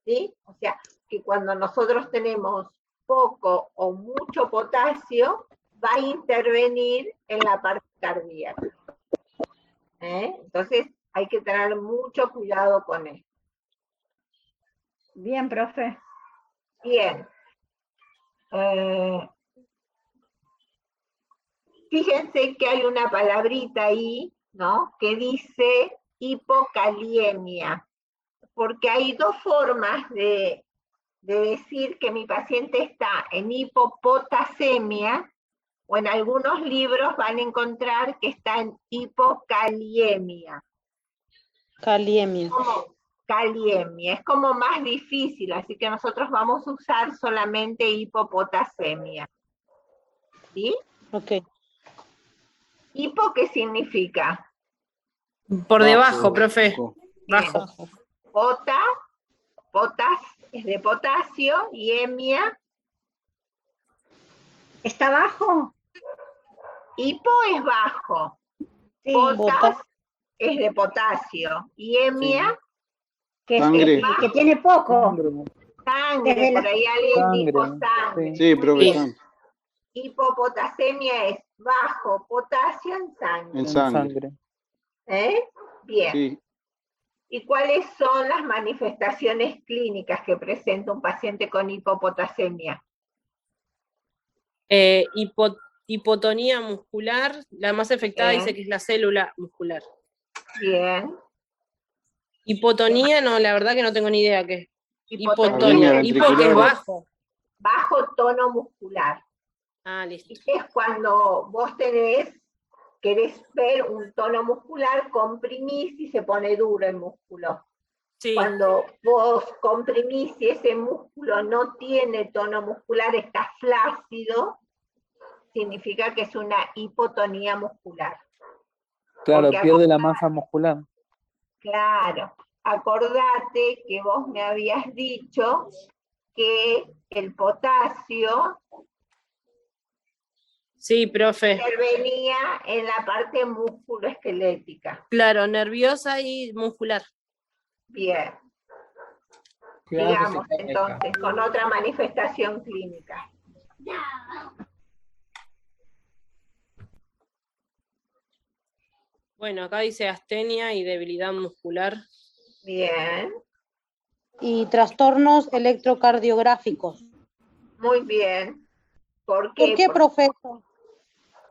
¿Sí? O sea, que cuando nosotros tenemos poco o mucho potasio, va a intervenir en la parte cardíaca. Entonces, hay que tener mucho cuidado con esto. Bien, profe. Bien. Fíjense que hay una palabrita ahí, ¿no? Que dice hipocaliemia, porque hay dos formas de decir que mi paciente está en hipopotasemia, o en algunos libros van a encontrar que está en hipocaliemia. Caliemia. Caliemia, es como más difícil, así que nosotros vamos a usar solamente hipopotasemia. ¿Sí? Ok. ¿Hipo qué significa? Por debajo, profe. Bajo. Potas es de potasio y hemia. ¿Está bajo? Hipo es bajo. Sí. Potas es de potasio. Y hemia, Que tiene poco. Sangre, por ahí alguien dijo sangre. Sí, profe. Hipopotasemia es bajo potasio en sangre. En sangre. Bien. Sí. ¿Y cuáles son las manifestaciones clínicas que presenta un paciente con hipopotasemia? Hipotonía muscular, la más afectada dice que es la célula muscular. Bien. Hipotonía, no, la verdad que no tengo ni idea qué es. Hipotonía. Hipo que es bajo. Bajo tono muscular. Listo. Es cuando vos querés ver un tono muscular, comprimís y se pone duro el músculo. Sí. Cuando vos comprimís y ese músculo no tiene tono muscular, está flácido, significa que es una hipotonía muscular. Claro, pierde la masa muscular. Claro. Acordate que vos me habías dicho que el potasio intervenía en la parte musculoesquelética. Claro, nerviosa y muscular. Bien. Digamos, entonces, con otra manifestación clínica. Bueno, acá dice astenia y debilidad muscular. Bien. Y trastornos electrocardiográficos. Muy bien. ¿Por qué, profesor?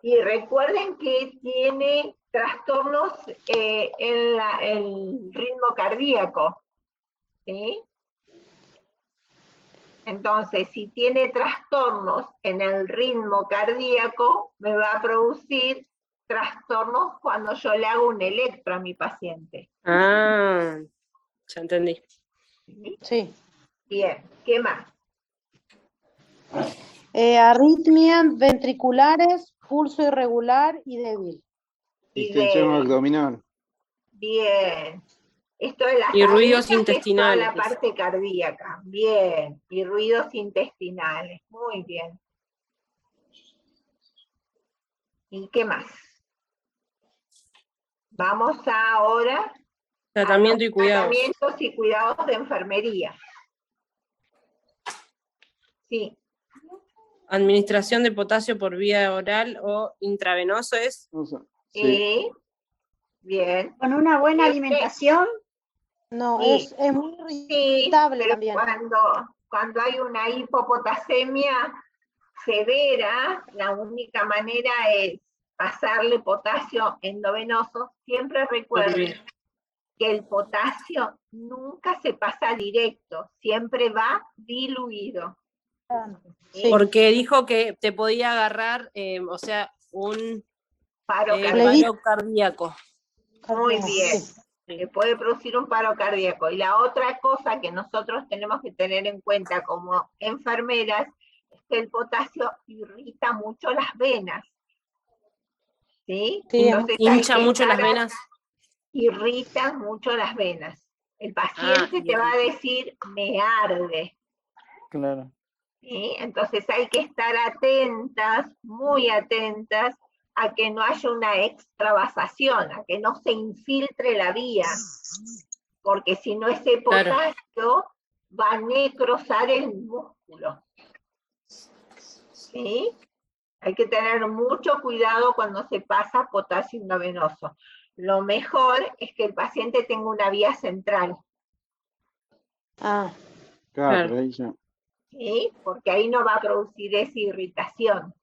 Y recuerden que tiene trastornos en el ritmo cardíaco. ¿Sí? Entonces, si tiene trastornos en el ritmo cardíaco, me va a producir trastornos cuando yo le hago un electro a mi paciente. Ya entendí. Sí. Bien, ¿qué más? Arritmias ventriculares, pulso irregular y débil. Distensión abdominal. Bien. Esto es y ruidos intestinales. La parte cardíaca. Bien. Y ruidos intestinales. Muy bien. ¿Y qué más? Vamos ahora Tratamiento y cuidados. tratamientos y cuidados de enfermería. Sí. Administración de potasio por vía oral o intravenoso es. Sí. Bien. Con una buena alimentación. No, Sí. es muy Sí, irritable pero también. cuando hay una hipopotasemia severa, la única manera es pasarle potasio endovenoso. Siempre recuerden que el potasio nunca se pasa directo, siempre va diluido. Sí. Porque dijo que te podía agarrar, o sea, un Paro paro cardíaco. Muy bien. Que puede producir un paro cardíaco. Y la otra cosa que nosotros tenemos que tener en cuenta como enfermeras es que el potasio irrita mucho las venas. ¿Sí? Entonces hincha mucho las venas. Irrita mucho las venas. El paciente te va a decir, me arde. Claro. ¿Sí? Entonces hay que estar atentas, muy atentas, a que no haya una extravasación, a que no se infiltre la vía, porque si no ese potasio va a necrosar el músculo. ¿Sí? Hay que tener mucho cuidado cuando se pasa potasio endovenoso. Lo mejor es que el paciente tenga una vía central. Claro, ahí ya. ¿Sí? Porque ahí no va a producir esa irritación.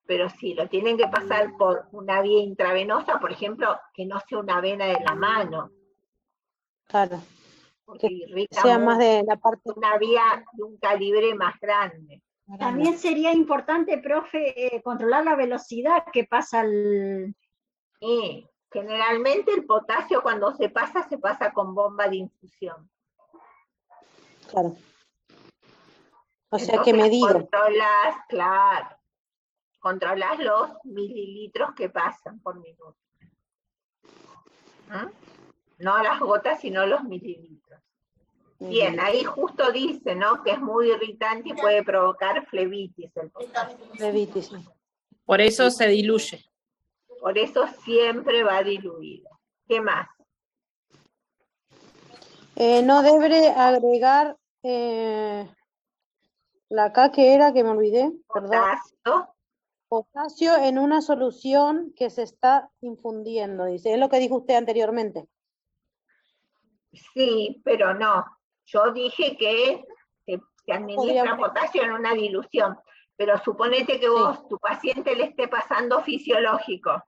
Pero si lo tienen que pasar por una vía intravenosa, por ejemplo, que no sea una vena de la mano. Claro. Porque irrita sea mucho, más de la parte. una vía de un calibre más grande. También sería importante, profe, controlar la velocidad que pasa el... Y generalmente el potasio cuando se pasa con bomba de infusión. Claro. O sea Entonces, que medido. Controlás los mililitros que pasan por minuto. ¿Mm? No las gotas, sino los mililitros. Bien, ahí justo dice, ¿no? Que es muy irritante y puede provocar flebitis el potasio. Flebitis, sí. Por eso se diluye. Por eso siempre va diluido. ¿Qué más? No debe agregar la acá que era, que me olvidé, perdón. Potasio en una solución que se está infundiendo, dice. Es lo que dijo usted anteriormente. Sí, pero no. Yo dije que se administra potasio en una dilución, pero suponete que vos, tu paciente le esté pasando fisiológico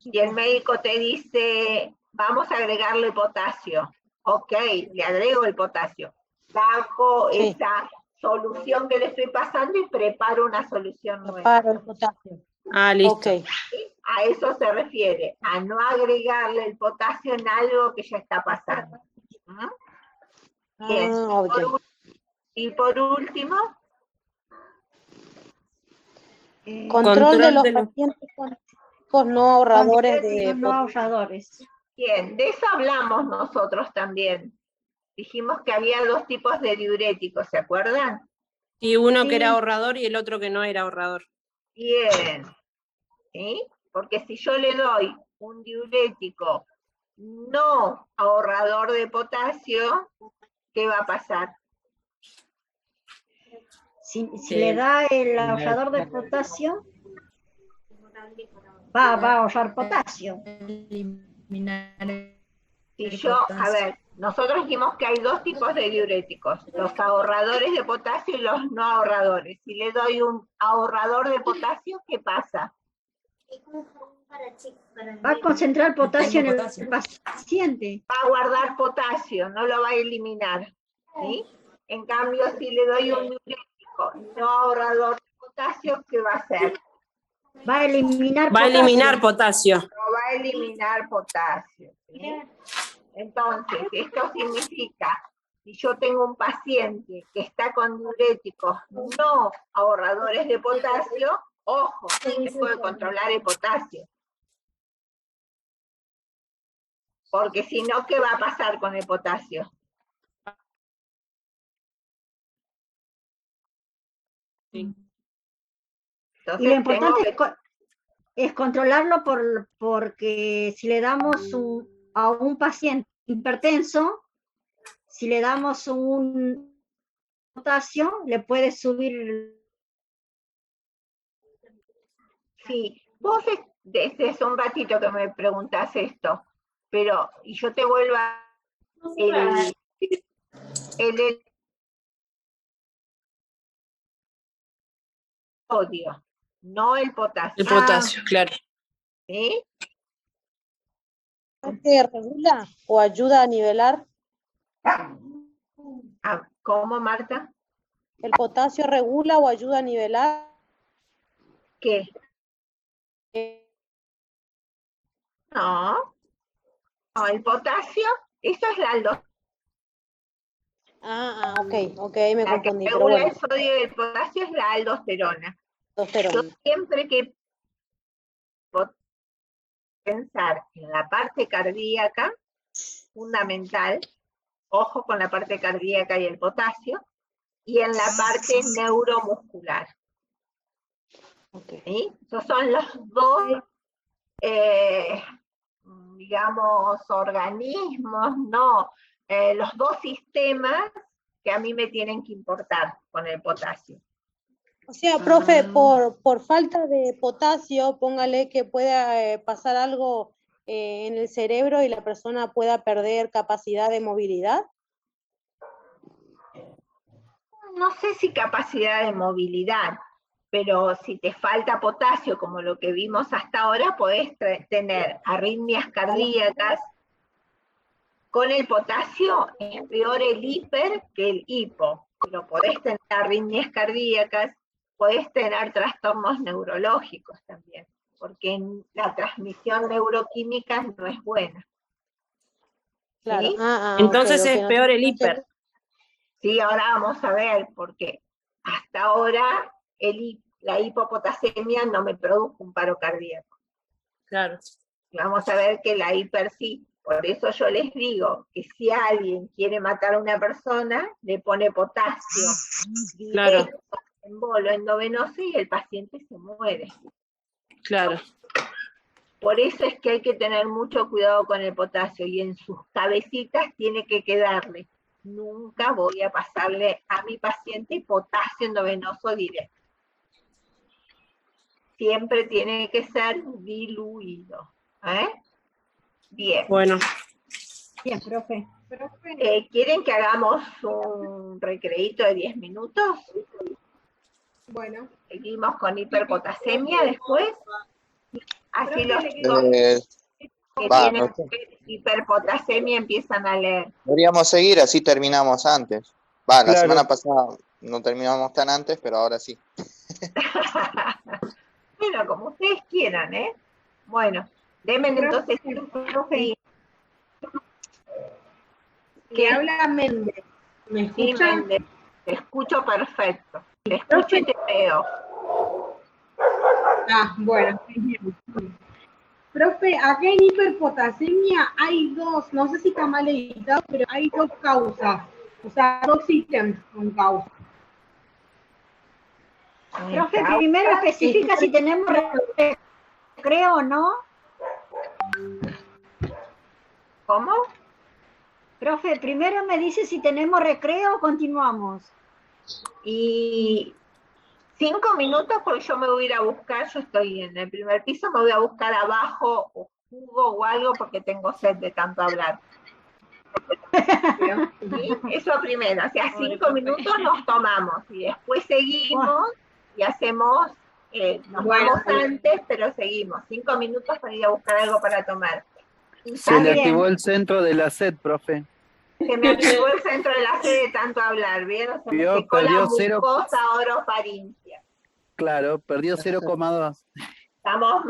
y el médico te dice, vamos a agregarle potasio. Ok, le agrego el potasio. Saco esa solución que le estoy pasando y preparo una solución nueva. Preparo el potasio. Listo. Okay. ¿Sí? A eso se refiere, a no agregarle el potasio en algo que ya está pasando. Bien. Y por último, control de los pacientes con no ahorradores de no ahorradores. Bien, de eso hablamos nosotros también. Dijimos que había dos tipos de diuréticos, ¿se acuerdan? Y uno que era ahorrador y el otro que no era ahorrador. Bien. ¿Sí? Porque si yo le doy un diurético no ahorrador de potasio, ¿qué va a pasar? Si le da el ahorrador de potasio, va a ahorrar potasio. Si yo, a ver, nosotros dijimos que hay dos tipos de diuréticos, los ahorradores de potasio y los no ahorradores. Si le doy un ahorrador de potasio, ¿qué pasa? Va a concentrar potasio en el paciente. Va a guardar potasio, no lo va a eliminar. ¿Sí? En cambio, si le doy un diurético no ahorrador de potasio, ¿qué va a hacer? Va a eliminar potasio. Va a eliminar potasio. No va a eliminar potasio. ¿Sí? Entonces, esto significa, si yo tengo un paciente que está con diuréticos no ahorradores de potasio, ojo, tengo que controlar el potasio. Porque si no, ¿qué va a pasar con el potasio? Entonces, y lo importante es es controlarlo porque si le damos a un paciente hipertenso, si le damos un potasio, le puede subir. Sí, vos desde hace un ratito que me preguntás esto, pero y yo te vuelvo a el sodio, no el potasio. El potasio, claro. ¿Sí? ¿Regula o ayuda a nivelar? ¿Cómo, Marta? ¿El potasio regula o ayuda a nivelar? ¿Qué? No, el potasio, eso es la aldosterona. Ok, me confundí. La que regula el sodio y el potasio es la aldosterona. Yo siempre que pensar en la parte cardíaca, fundamental, ojo con la parte cardíaca y el potasio, y en la parte neuromuscular. ¿Sí? Esos son los dos, digamos, organismos, no, los dos sistemas que a mí me tienen que importar con el potasio. O sea, profe, por falta de potasio, póngale que pueda pasar algo en el cerebro y la persona pueda perder capacidad de movilidad. No sé si capacidad de movilidad, pero si te falta potasio, como lo que vimos hasta ahora, podés tener arritmias cardíacas. Con el potasio es peor el hiper que el hipo, pero podés tener arritmias cardíacas, podés tener trastornos neurológicos también, porque la transmisión neuroquímica no es buena. Claro. ¿Sí? Entonces es peor el hiper. Sí, ahora vamos a ver, porque hasta ahora la hipopotasemia no me produjo un paro cardíaco. Claro. Y vamos a ver que la hiper sí. Por eso yo les digo que si alguien quiere matar a una persona, le pone potasio directo en bolo endovenoso y el paciente se muere. Claro. Por eso es que hay que tener mucho cuidado con el potasio y en sus cabecitas tiene que quedarle. Nunca voy a pasarle a mi paciente potasio endovenoso directo. Siempre tiene que ser diluido. Bien. Bueno. Bien, profe. ¿Quieren que hagamos un recreíto de 10 minutos? Bueno. Seguimos con hiperpotasemia después. Así los chicos que tienen hiperpotasemia empiezan a leer. Podríamos seguir, así terminamos antes. La Claro. semana pasada no terminamos tan antes, pero ahora sí. Bueno, como ustedes quieran, ¿eh? Bueno, denme entonces... Profe. ¿Qué habla Méndez? ¿Me escucha? Sí, Méndez, te escucho perfecto. Te escucho y te veo. Bueno. Profe, acá en hiperpotasemia hay dos, no sé si está mal editado, pero hay dos causas, o sea, dos ítems con causa. Profe, primero especifica si tenemos recreo o no. ¿Cómo? Profe, primero me dice si tenemos recreo o continuamos. Y 5 minutos, porque yo me voy a ir a buscar, yo estoy en el primer piso, me voy a buscar abajo o jugo o algo porque tengo sed de tanto hablar. ¿Sí? Eso primero, o sea, 5 minutos nos tomamos y después seguimos y hacemos, nos vamos antes, pero seguimos. 5 minutos para ir a buscar algo para tomar. Se le activó el centro de la sed, profe. Se me activó el centro de la sed de tanto hablar, ¿vieron? Se me secó la mucosa orofaringia. Claro, perdió 0,2. Estamos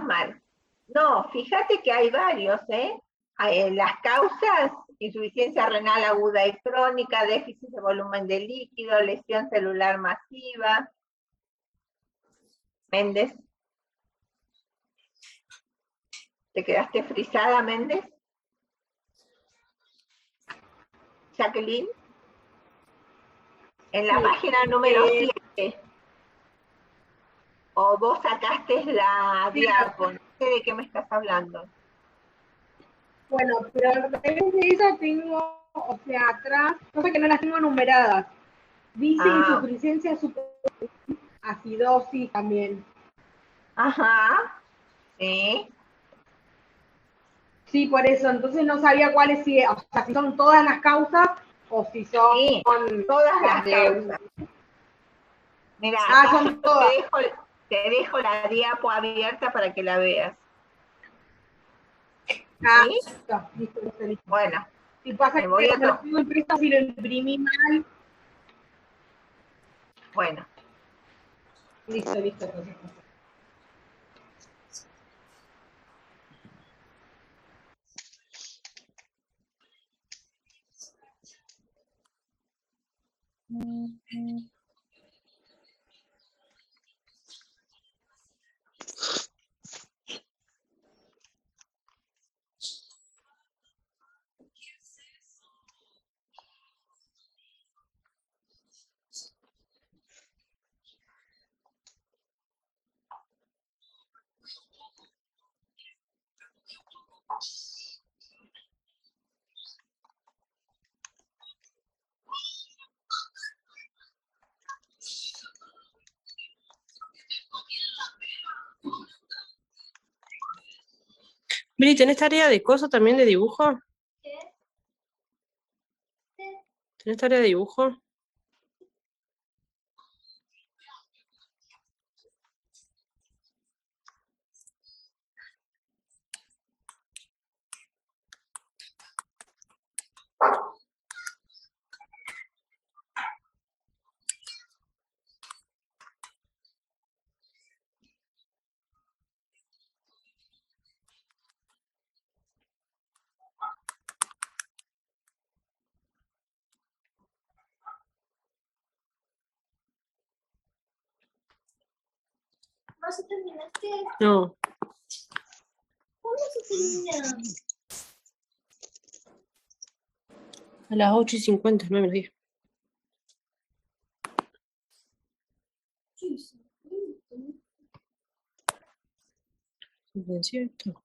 mal. No, fíjate que hay varios, las causas: insuficiencia renal aguda y crónica, déficit de volumen de líquido, lesión celular masiva. Méndez. ¿Te quedaste frisada, Méndez? Jacqueline. En la página número 7. o vos sacaste la diapo, no sé de qué me estás hablando. Bueno, pero a través de eso tengo, o sea, atrás, no sé que no las tengo numeradas. Dice insuficiencia acidosis también. Ajá, sí. Sí, por eso, entonces no sabía cuáles, si, o sea, si son todas las causas o si son sí, todas las causas. Mira, acá yo te dejo la diapo abierta para que la veas. ¿Sí? Listo. Bueno, si pasa que me lo pido impreso si lo imprimí mal. Bueno. Listo. Miri, ¿tenés tarea de coso también de dibujo? ¿Tenés tarea de dibujo? ¿No se terminaste? No. ¿Cómo se termina? A las 8:50, 9:10. ¿Es cierto?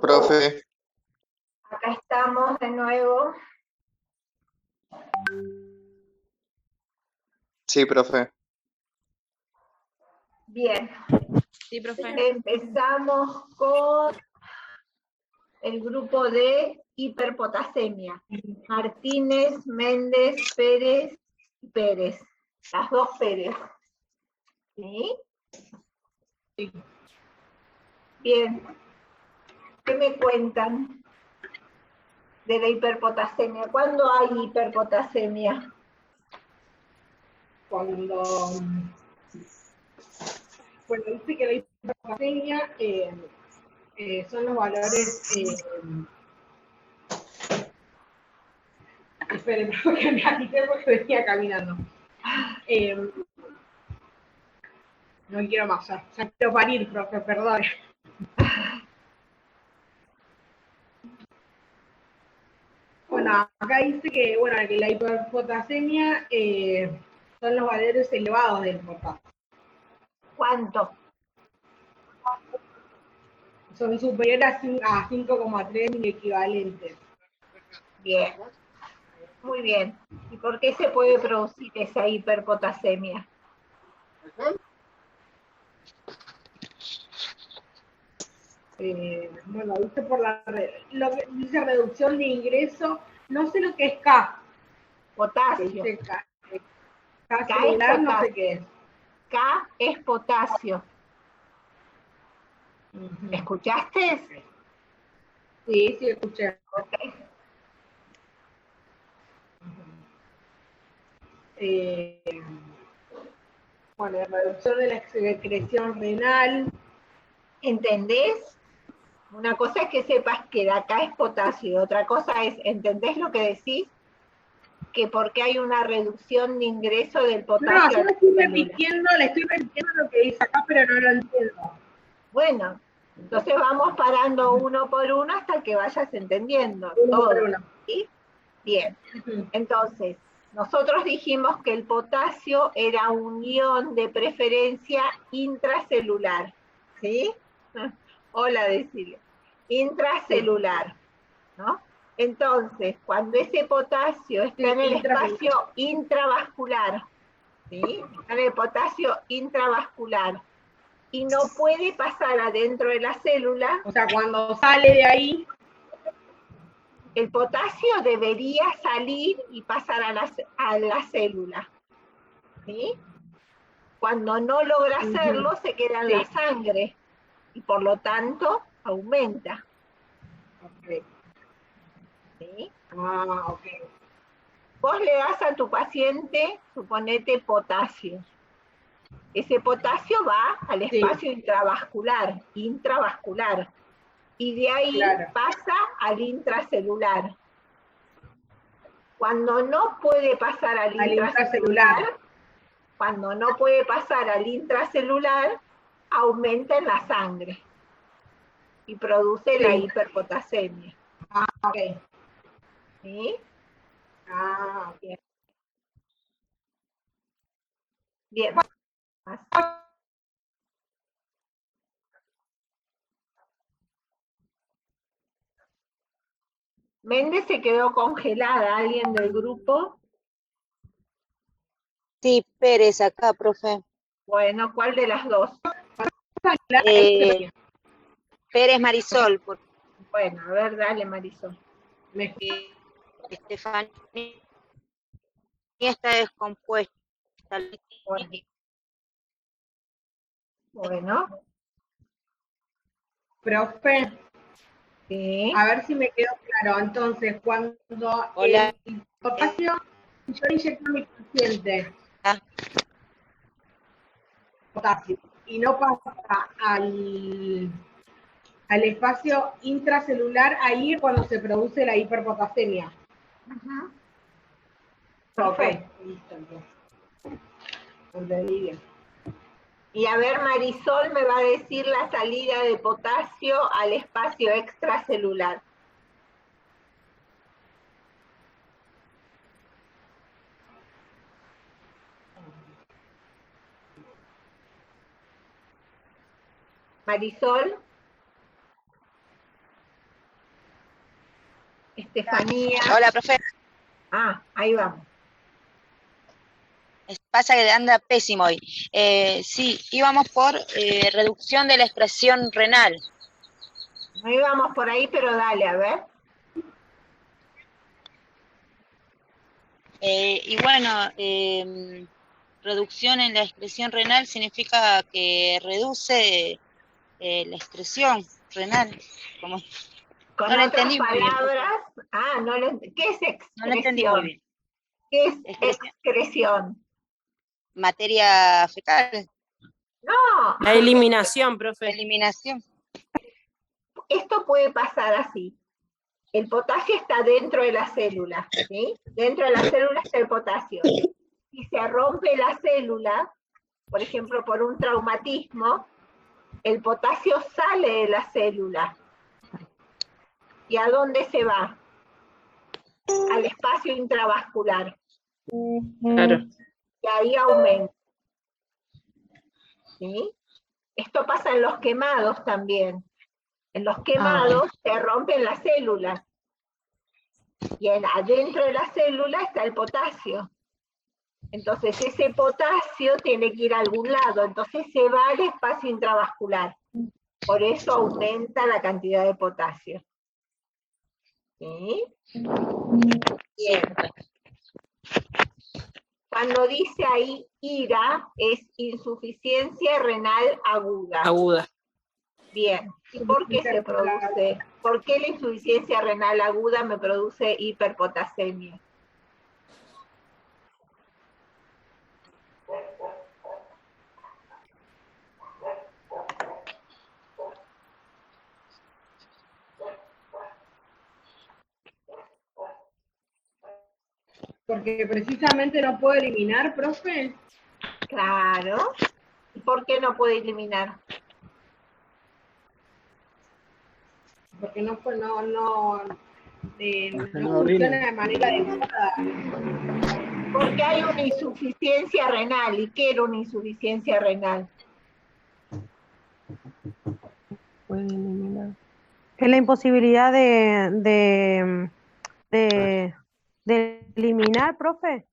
Profe, Acá estamos de nuevo. sí, profe. Bien. Sí, profe. Empezamos con el grupo de hiperpotasemia. Martínez, Méndez, Pérez y Pérez. Las dos Pérez. ¿Sí? Sí. Bien. ¿Qué me cuentan de la hiperpotasemia? ¿Cuándo hay hiperpotasemia? Cuando, bueno, dice que la hiperpotasemia son los valores, esperen, porque me agité porque venía caminando. No quiero más, ya quiero parir, profe, perdón. Bueno, acá dice que, bueno, que la hiperpotasemia son los valores elevados del potasio. ¿Cuánto? Son superiores a 5,3 miliequivalentes. Bien. Muy bien. ¿Y por qué se puede producir esa hiperpotasemia? Bueno, dice por lo que dice reducción de ingreso, no sé lo que es K. Potasio. Dice K K celular, es no sé potasio. qué es. K es potasio. ¿Escuchaste? Sí, sí, escuché. Ok. Bueno, reducción de la secreción renal. ¿Entendés? Una cosa es que sepas que de acá es potasio, otra cosa es, ¿entendés lo que decís? Que porque hay una reducción de ingreso del potasio. No, yo le estoy repitiendo lo que dice acá, pero no lo entiendo. Bueno, entonces vamos parando uno por uno hasta que vayas entendiendo Uno todo. por uno. ¿Sí? Bien, entonces, nosotros dijimos que el potasio era un ion de preferencia intracelular. ¿Sí? Hola, decirle. Intracelular, ¿no? Entonces, cuando ese potasio está en el espacio intravascular, ¿sí? Está en el potasio intravascular y no puede pasar adentro de la célula. O sea, cuando sale de ahí, el potasio debería salir y pasar a la célula. ¿Sí? Cuando no logra hacerlo, se queda en la sangre y por lo tanto aumenta. Ok. ¿Sí? Ah, ok. Vos le das a tu paciente, suponete, potasio. Ese potasio va al espacio intravascular, y de ahí pasa al intracelular. Cuando no puede pasar al intracelular, aumenta en la sangre y produce la hiperpotasemia. Ah, ok. ¿Sí? Ah, bien. Bien. Méndez se quedó congelada. ¿Alguien del grupo? Sí, Pérez acá, profe. Bueno, ¿cuál de las dos? Pérez Marisol. Bueno, a ver, dale, Marisol. Estefanía está descompuesta. Bueno. Profe. Sí. A ver si me quedó claro. Entonces, cuando Hola. el potasio, yo inyecto a mi paciente potasio y no pasa al espacio intracelular, ahí es cuando se produce la hiperpotasemia. Ok, listo. Entendí bien. Y a ver, Marisol me va a decir la salida de potasio al espacio extracelular. Marisol. Estefanía. Hola, profe. Ah, ahí vamos. Pasa que anda pésimo hoy. Sí, íbamos por reducción de la expresión renal. No íbamos por ahí, pero dale, a ver. Y bueno, reducción en la excreción renal significa que reduce la excreción renal. Como... Con no lo otras entendí muy bien. palabras, ¿qué es excreción? No lo entendí muy bien. ¿Qué es excreción? Materia fecal. No. La eliminación, profe. La eliminación. Esto puede pasar así. El potasio está dentro de la célula, ¿sí? Dentro de la célula está el potasio. Si se rompe la célula, por ejemplo, por un traumatismo, el potasio sale de la célula. ¿Y a dónde se va? Al espacio intravascular. Claro. Y ahí aumenta. ¿Sí? Esto pasa en los quemados también. En los quemados se rompen las células. Y adentro de la célula está el potasio. Entonces ese potasio tiene que ir a algún lado. Entonces se va al espacio intravascular. Por eso aumenta la cantidad de potasio. ¿Sí? Bien. Cuando dice ahí IRA, es insuficiencia renal aguda. Aguda. Bien. ¿Y por qué se produce? ¿Por qué la insuficiencia renal aguda me produce hiperpotasemia? Porque precisamente no puede eliminar, profe. Claro. ¿Y por qué no puede eliminar? Porque no funciona de manera adecuada. Porque hay una insuficiencia renal. ¿Y qué era una insuficiencia renal? Puede eliminar. Es la imposibilidad de eliminar, profe.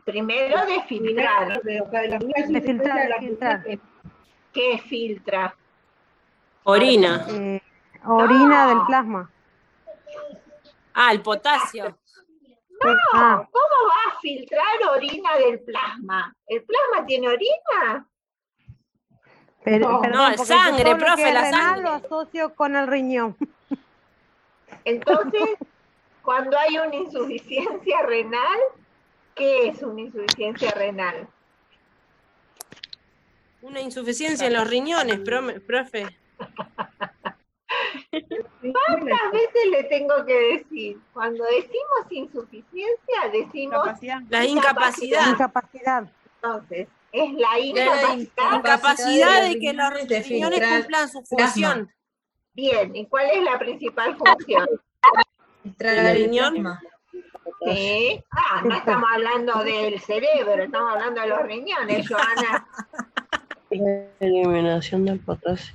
Primero de filtrar. De filtrar. ¿Qué filtra? Orina. Orina del plasma. El potasio. No, ¿cómo va a filtrar orina del plasma? ¿El plasma tiene orina? No, el sangre, profe, la sangre. Lo asocio con el riñón. Entonces, cuando hay una insuficiencia renal, ¿qué es una insuficiencia renal? Una insuficiencia en los riñones, profe. ¿Cuántas veces le tengo que decir? Cuando decimos insuficiencia, decimos la incapacidad. Entonces, es la incapacidad. Incapacidad de que los riñones cumplan su función. Bien, ¿y cuál es la principal función? ¿El riñón? Sí. No estamos hablando del cerebro, estamos hablando de los riñones, Joana. Eliminación del potasio.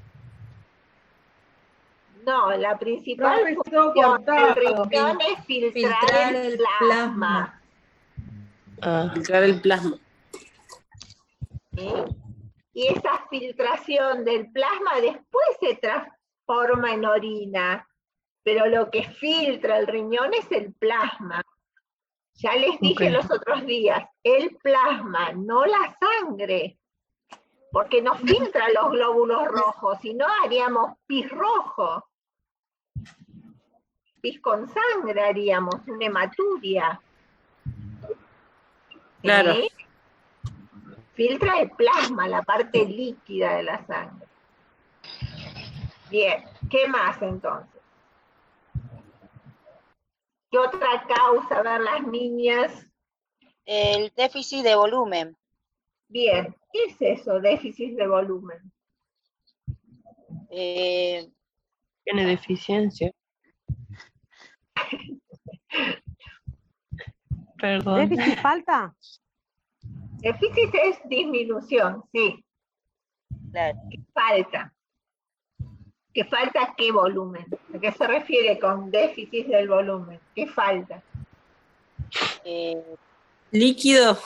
No, la principal función del riñón es filtrar el plasma. Filtrar el plasma. ¿Sí? Y esa filtración del plasma después se transforma en orina, pero lo que filtra el riñón es el plasma. Ya les dije los otros días, el plasma, no la sangre, porque no filtra los glóbulos rojos, si no haríamos pis rojo. Pis con sangre haríamos, una hematuria. Claro. ¿Sí? Filtra el plasma, la parte líquida de la sangre. Bien, ¿qué más entonces? ¿Qué otra causa? A ver, las niñas. El déficit de volumen. Bien, ¿qué es eso, déficit de volumen? Tiene deficiencia. Perdón. ¿Déficit falta? Déficit es disminución, sí. Claro. Falta. ¿Que falta qué volumen? ¿A qué se refiere con déficit del volumen? ¿Qué falta? Líquido.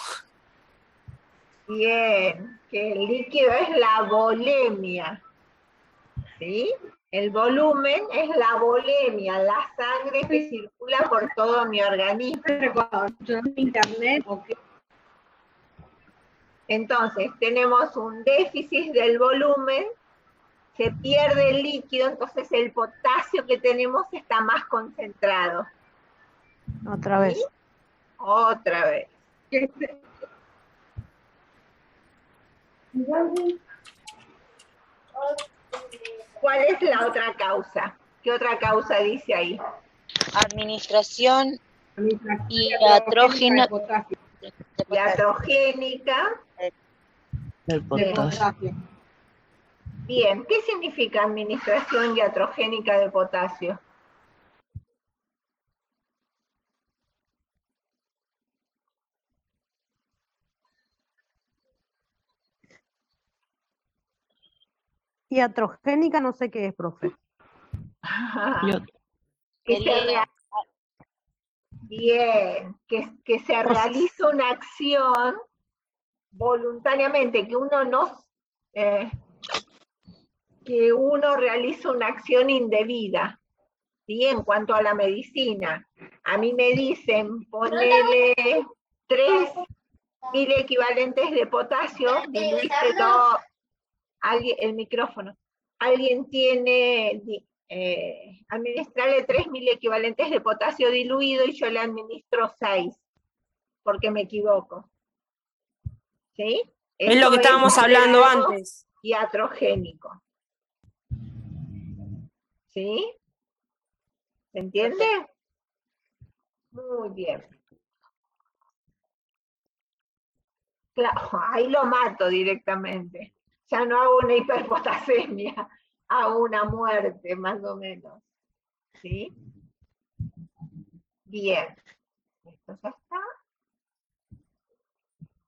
Bien, que el líquido es la volemia, ¿sí? El volumen es la volemia, la sangre que circula por todo mi organismo. Internet, Entonces, tenemos un déficit del volumen, se pierde el líquido, entonces el potasio que tenemos está más concentrado. Otra vez. ¿Sí? Otra vez. ¿Cuál es la otra causa? ¿Qué otra causa dice ahí? Administración iatrógena. Iatrogénica. Del potasio. Bien, ¿qué significa administración iatrogénica de potasio? Iatrogénica no sé qué es, profe. Bien, que se realiza una acción voluntariamente, que uno realiza una acción indebida, ¿sí? En cuanto a la medicina. A mí me dicen, ponele 3.000 equivalentes de potasio, diluiste todo. El micrófono. Alguien tiene, administrarle 3.000 equivalentes de potasio diluido y yo le administro 6, porque me equivoco. ¿Sí? Es lo que estábamos hablando antes. Iatrogénico. ¿Sí? ¿Se entiende? Muy bien. Claro, ahí lo mato directamente. Ya no hago una hiperpotasemia, hago una muerte, más o menos. ¿Sí? Bien. Esto ya está.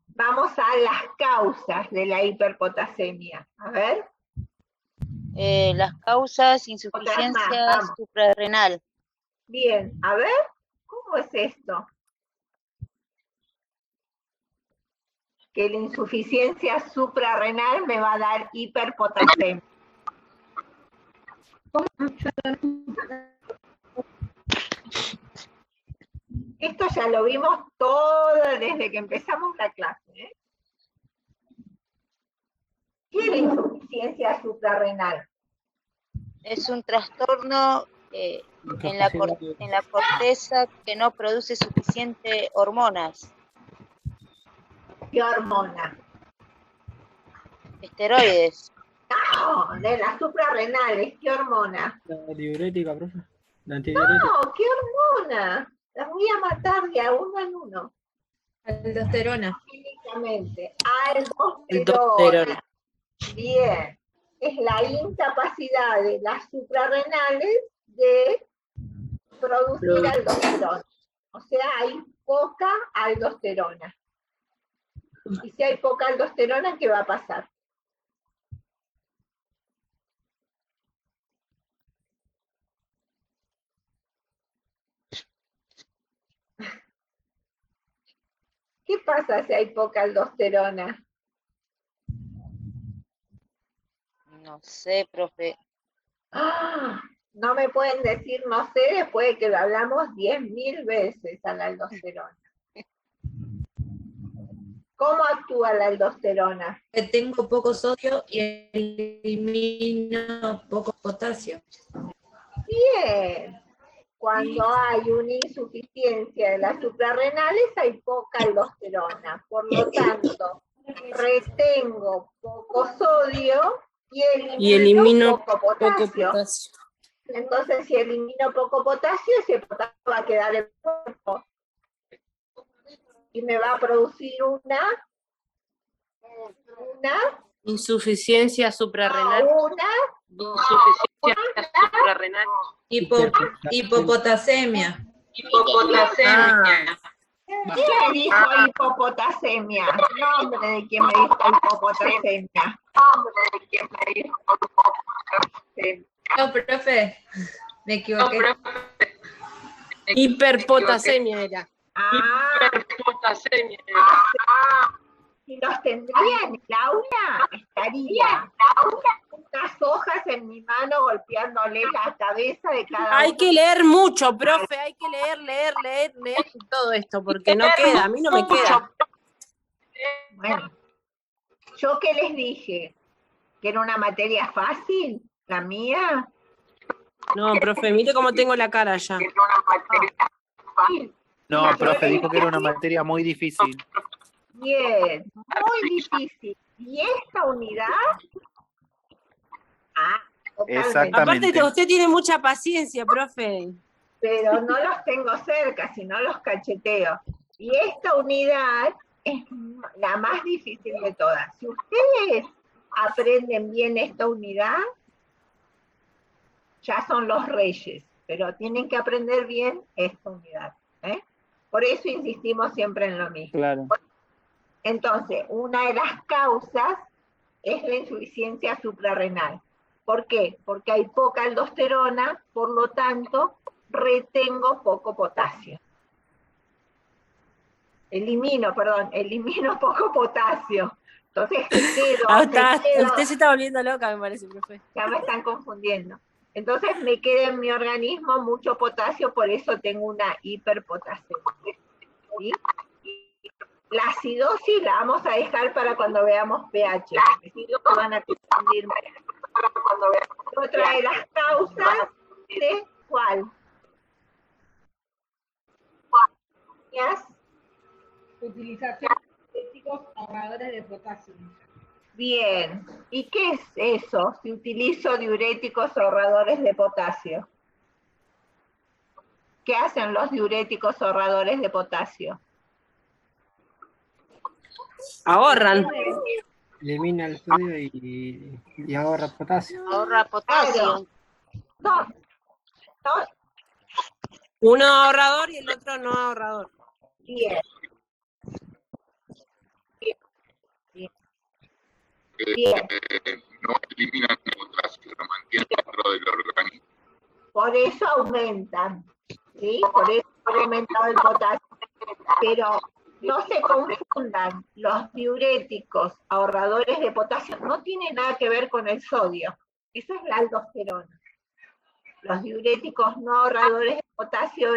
Vamos a las causas de la hiperpotasemia. A ver. Las causas, insuficiencia suprarrenal. Bien, a ver, ¿cómo es esto? Que la insuficiencia suprarrenal me va a dar hiperpotasemia. Esto ya lo vimos todo desde que empezamos la clase, ¿eh? ¿Qué es la insuficiencia suprarrenal? Es un trastorno en la corteza que no produce suficiente hormonas. ¿Qué hormona? Esteroides. No, de las suprarrenales, ¿qué hormona? La diurética, profe. La antidiurética. No, ¿qué hormona? Las voy a matar de a uno en uno. Aldosterona. Clínicamente. Aldosterona. Bien. Es la incapacidad de las suprarrenales de producir aldosterona. O sea, hay poca aldosterona. Y si hay poca aldosterona, ¿qué va a pasar? ¿Qué pasa si hay poca aldosterona? No sé, profe. ¡Ah! No me pueden decir no sé después de que lo hablamos 10.000 veces a la aldosterona. ¿Cómo actúa la aldosterona? Tengo poco sodio y elimino poco potasio. Bien. Cuando hay una insuficiencia de las suprarrenales, hay poca aldosterona. Por lo tanto, retengo poco sodio y elimino poco potasio. Entonces, si elimino poco potasio, ese potasio va a quedar en el cuerpo. Y me va a producir una insuficiencia suprarrenal. Insuficiencia suprarrenal. Hipopotasemia. Hipopotasemia. ¿Quién dijo hipopotasemia? Nombre de quien me dijo hipopotasemia. Nombre de quien me dijo hipopotasemia. No, profe, me equivoqué. Hiperpotasemia era. Hiperpotasemia. Si los tendría en el aula, estaría unas hojas en mi mano golpeándole la cabeza de cada Hay uno. que leer mucho, profe, hay que leer todo esto, porque no queda, a mí no me queda. Bueno, yo que les dije que era una materia fácil, la mía. No, profe, mire cómo tengo la cara ya. No, profe, dijo que era una materia muy difícil. Bien, muy difícil. ¿Y esta unidad? Totalmente. Exactamente. Aparte, usted tiene mucha paciencia, profe. Pero no los tengo cerca, sino los cacheteo. Y esta unidad es la más difícil de todas. Si ustedes aprenden bien esta unidad, ya son los reyes, pero tienen que aprender bien esta unidad. Por eso insistimos siempre en lo mismo. Claro. Entonces, una de las causas es la insuficiencia suprarrenal. ¿Por qué? Porque hay poca aldosterona, por lo tanto, retengo poco potasio. Elimino poco potasio. Entonces, usted se está volviendo loca, me parece, profe. Ya me están confundiendo. Entonces, me queda en mi organismo mucho potasio, por eso tengo una hiperpotasemia. ¿Sí? La acidosis la vamos a dejar para cuando veamos pH, porque si no van a confundirme. Otra de las causas de ¿cuál? Utilización de diuréticos ahorradores de potasio. Bien. ¿Y qué es eso si utilizo diuréticos ahorradores de potasio? ¿Qué hacen los diuréticos ahorradores de potasio? Ahorran. Elimina el sodio y ahorra potasio. Ahorra potasio. No. Uno ahorrador y el otro no ahorrador. Bien. No eliminan el potasio, lo mantienen dentro del organismo. Por eso aumentan, ¿sí? Por eso ha aumentado el potasio. Pero no se confundan, los diuréticos ahorradores de potasio no tienen nada que ver con el sodio. Eso es la aldosterona. Los diuréticos no ahorradores de potasio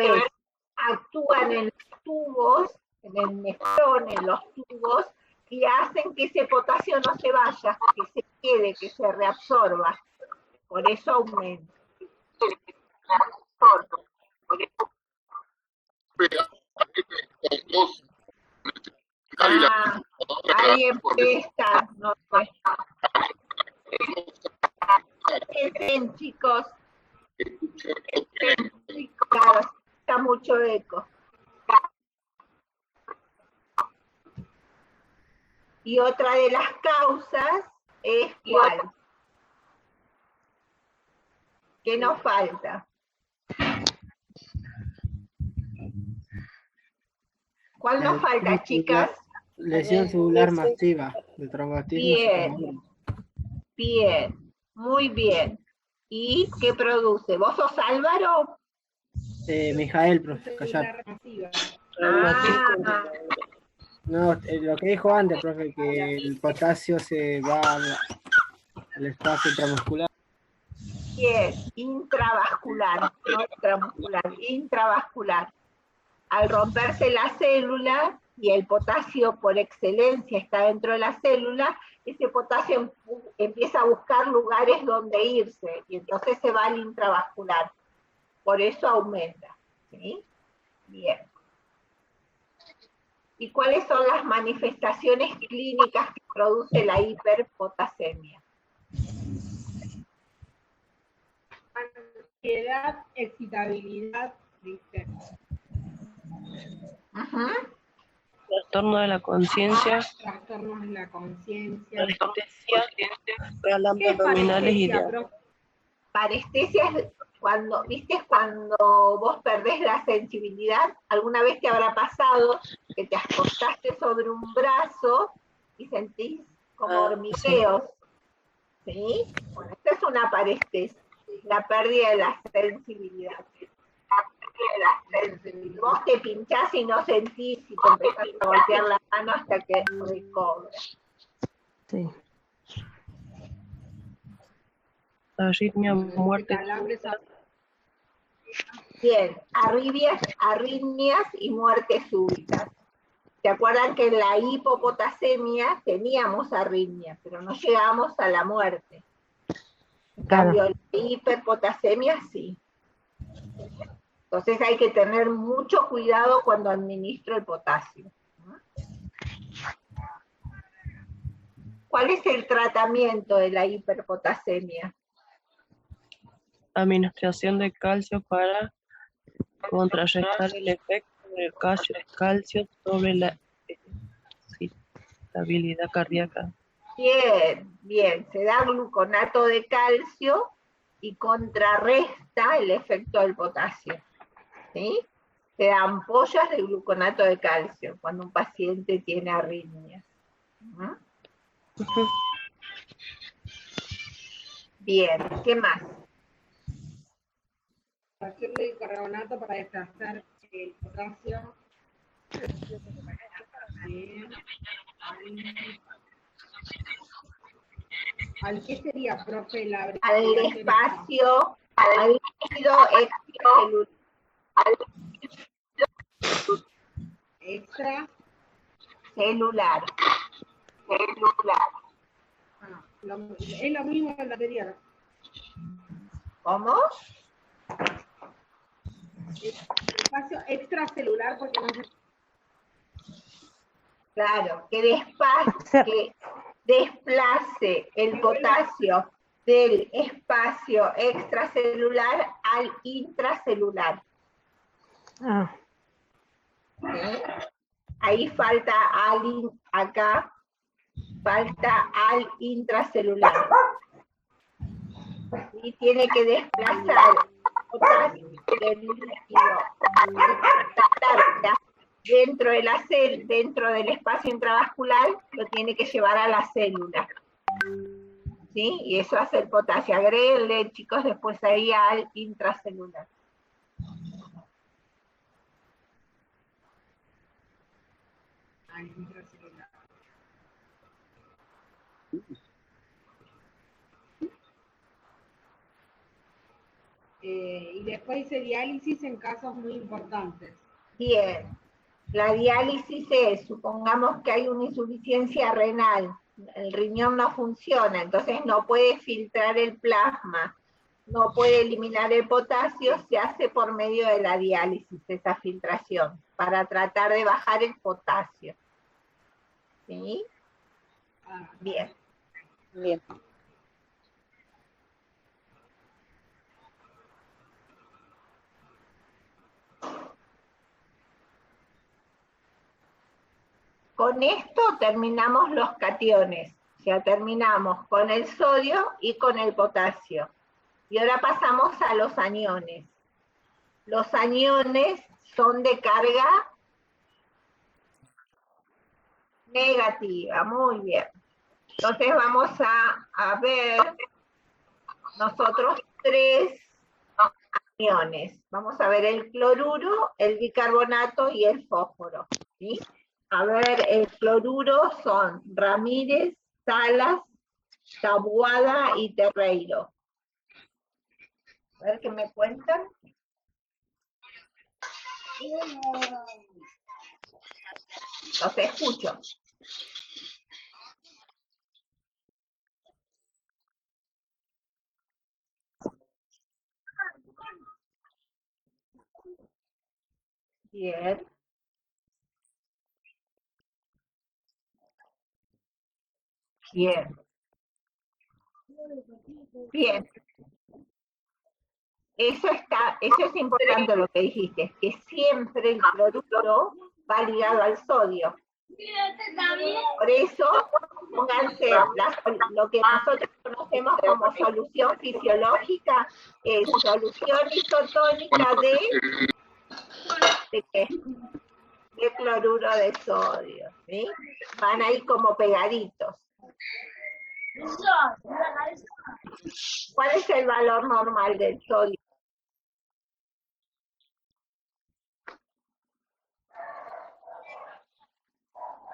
actúan en los tubos, en el nefrón, en los tubos, y hacen que ese potasio no se vaya, que se quede, que se reabsorba. Por eso aumenta. Ahí empieza. No, pues. Fíjense, chicos. Claro, está mucho eco. Y otra de las causas es ¿cuál? ¿Qué nos falta? ¿Cuál nos falta, chicas? Lesión celular masiva de trombotismo. Bien, muy bien. ¿Y qué produce? ¿Vos sos Álvaro? Mijael, profe, callate. No, lo que dijo antes, profe, que el potasio se va al espacio intramuscular. Bien, intravascular, no intramuscular, intravascular. Al romperse la célula y el potasio por excelencia está dentro de la célula, ese potasio empieza a buscar lugares donde irse y entonces se va al intravascular. Por eso aumenta. ¿Sí? Bien. ¿Y cuáles son las manifestaciones clínicas que produce la hiperpotasemia? Ansiedad, excitabilidad, tristeza. Trastorno de la conciencia. Trastornos de la conciencia. Calambres abdominales y diarrea. Parestesia es cuando, ¿viste? Cuando vos perdés la sensibilidad, alguna vez te habrá pasado que te acostaste sobre un brazo y sentís como hormigueos. ¿Sí? Bueno, esta es una parestesia. la pérdida de la sensibilidad. Vos te pinchás y no sentís y te empezás a golpear la mano hasta que recobra. Sí. Arritmia, muerte. Bien, arritmias y muertes súbitas. ¿Se acuerdan que en la hipopotasemia teníamos arritmia, pero no llegábamos a la muerte? En cambio, la hiperpotasemia sí. Entonces hay que tener mucho cuidado cuando administro el potasio. ¿Cuál es el tratamiento de la hiperpotasemia? Administración de calcio para contrarrestar el efecto del calcio sobre la estabilidad cardíaca. Bien, bien. Se da gluconato de calcio y contrarresta el efecto del potasio. ¿Sí? Se dan ampollas de gluconato de calcio cuando un paciente tiene arritmias. Bien, ¿qué más? Hacerle carbonato para desplazar el potasio. Bien. ¿Al qué sería, profe, la al espacio, al líquido extracelular. Extracelular. Ah, es lo mismo que el anterior. ¿Cómo? El espacio extracelular porque no se... Claro, que desplace el potasio del espacio extracelular al intracelular. Ah. ¿Sí? Ahí falta acá falta al intracelular. Y tiene que desplazar potasio del líquido dentro del espacio intravascular, lo tiene que llevar a la célula. ¿Sí? Y eso hace el potasio. Agréguenle, chicos, después ahí al intracelular. Y después dice diálisis en casos muy importantes. Bien. La diálisis es, supongamos que hay una insuficiencia renal, el riñón no funciona, entonces no puede filtrar el plasma, no puede eliminar el potasio, se hace por medio de la diálisis, esa filtración, para tratar de bajar el potasio. ¿Sí? Bien. Bien. Con esto terminamos los cationes, ya terminamos con el sodio y con el potasio. Y ahora pasamos a los aniones. Los aniones son de carga negativa, muy bien. Entonces vamos a ver nosotros 3 aniones. Vamos a ver el cloruro, el bicarbonato y el fósforo, ¿sí? A ver, el cloruro son Ramírez, Salas, Taboada y Terreiro. A ver qué me cuentan. Los escucho. Bien. Bien. Bien. Eso es importante lo que dijiste, que siempre el cloruro va ligado al sodio. Por eso, pónganse lo que nosotros conocemos como solución fisiológica, es solución isotónica ¿de qué? De cloruro de sodio, ¿sí? Van ahí como pegaditos. ¿Cuál es el valor normal del sodio?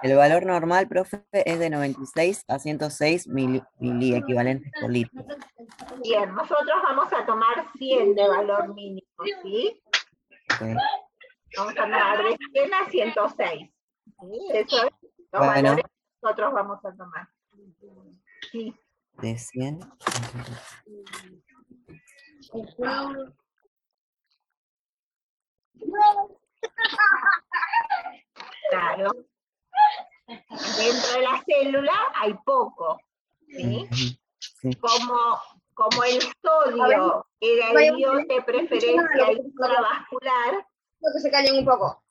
El valor normal, profe, es de 96 a 106 miliequivalentes por litro. Bien, nosotros vamos a tomar 100 de valor mínimo, ¿sí? Okay. Vamos a tomar de 100 a 106. ¿Sí? Eso es los valores que nosotros vamos a tomar. Sí. De 100. Claro. Dentro de la célula hay poco, ¿sí? Sí. Como el sodio era el ion de preferencia intravascular, que se callen un poco.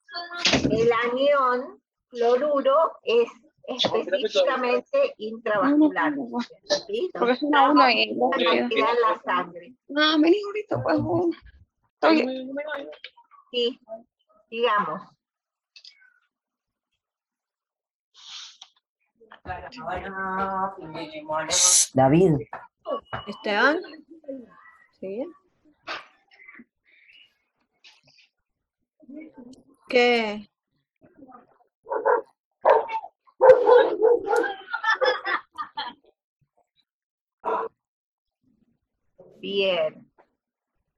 el anión cloruro es específicamente intravascular. ¿Sí? Porque es una uno y la cantidad en la sangre. No, vení ahorita, pues. Sí, digamos. David. Esteban. ¿Sí? ¿Qué? Bien.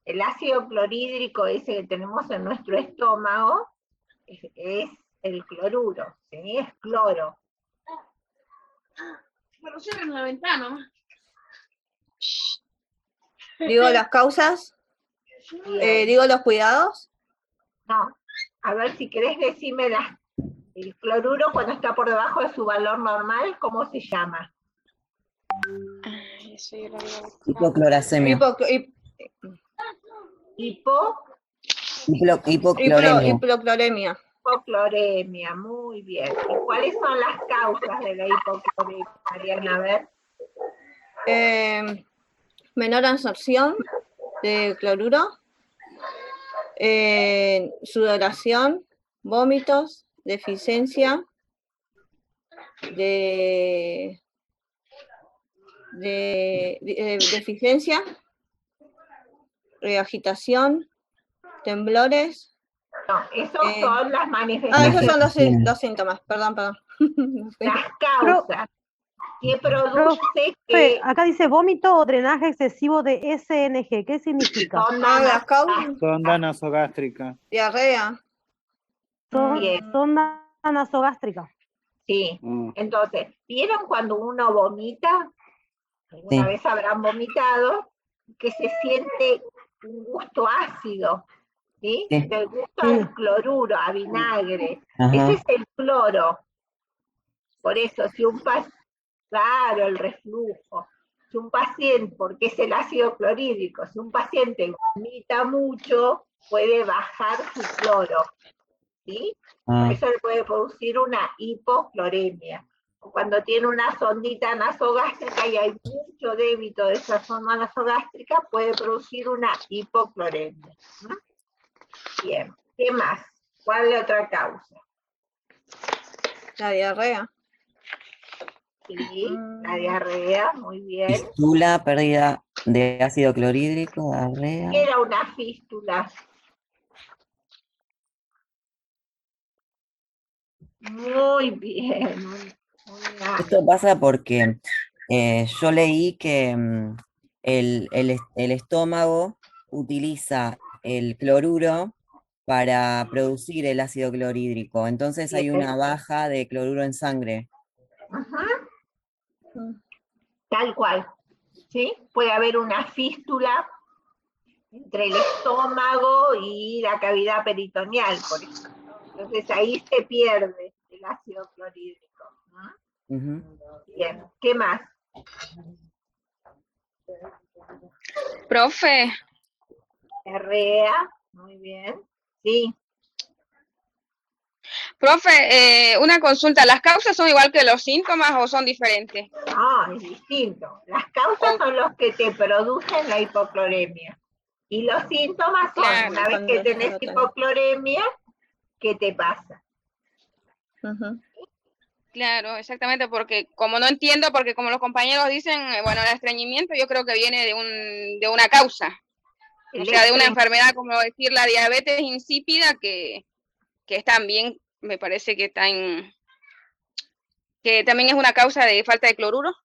El ácido clorhídrico ese que tenemos en nuestro estómago es el cloruro, ¿sí? Es cloro. Pero cierren la ventana. ¿Digo las causas? ¿Digo los cuidados? No. A ver, si querés decirme el cloruro cuando está por debajo de su valor normal, ¿cómo se llama? Hipoclorasemia. Hipocloremia. Hipocloremia. Hipocloremia, muy bien. ¿Y cuáles son las causas de la hipocloremia, Mariana? A ver. Menor absorción de cloruro, sudoración, vómitos, deficiencia deficiencia, agitación, temblores. No, esos son las manifestaciones. Esos son los síntomas, perdón. Las causas. ¿Qué produce que...? Acá dice vómito o drenaje excesivo de SNG. ¿Qué significa? Sonda nasogástrica. Diarrea. Sonda nasogástrica. Sí. Entonces, ¿vieron cuando uno vomita? ¿Alguna vez habrán vomitado? Que se siente un gusto ácido, ¿sí? El gusto al cloruro, a vinagre. Ese es el cloro. Por eso, si un paciente, claro, el reflujo, si un paciente, porque es el ácido clorhídrico, si un paciente vomita mucho, puede bajar su cloro, ¿sí? Por eso le puede producir una hipocloremia. Cuando tiene una sondita nasogástrica y hay mucho débito de esa sonda nasogástrica, puede producir una hipocloremia. Bien, ¿qué más? ¿Cuál es otra causa? La diarrea. Sí, la diarrea, muy bien. Fístula, pérdida de ácido clorhídrico, diarrea. ¿Qué era una fístula? Muy bien. Esto pasa porque yo leí que el estómago utiliza el cloruro para producir el ácido clorhídrico. Entonces hay una baja de cloruro en sangre. Tal cual. ¿Sí? Puede haber una fístula entre el estómago y la cavidad peritoneal, por ejemplo. Entonces ahí se pierde el ácido clorhídrico. Bien, ¿qué más? Profe. Diarrea, muy bien. Sí. Profe, una consulta, ¿las causas son igual que los síntomas o son diferentes? No, es distinto. Las causas son los que te producen la hipocloremia. Y los síntomas son, una vez que tenés hipocloremia, ¿qué te pasa? Claro, exactamente, porque como no entiendo, porque como los compañeros dicen, bueno, el estreñimiento yo creo que viene de una causa, o sea, de una enfermedad, como decir la diabetes insípida, que también me parece que que también es una causa de falta de cloruro.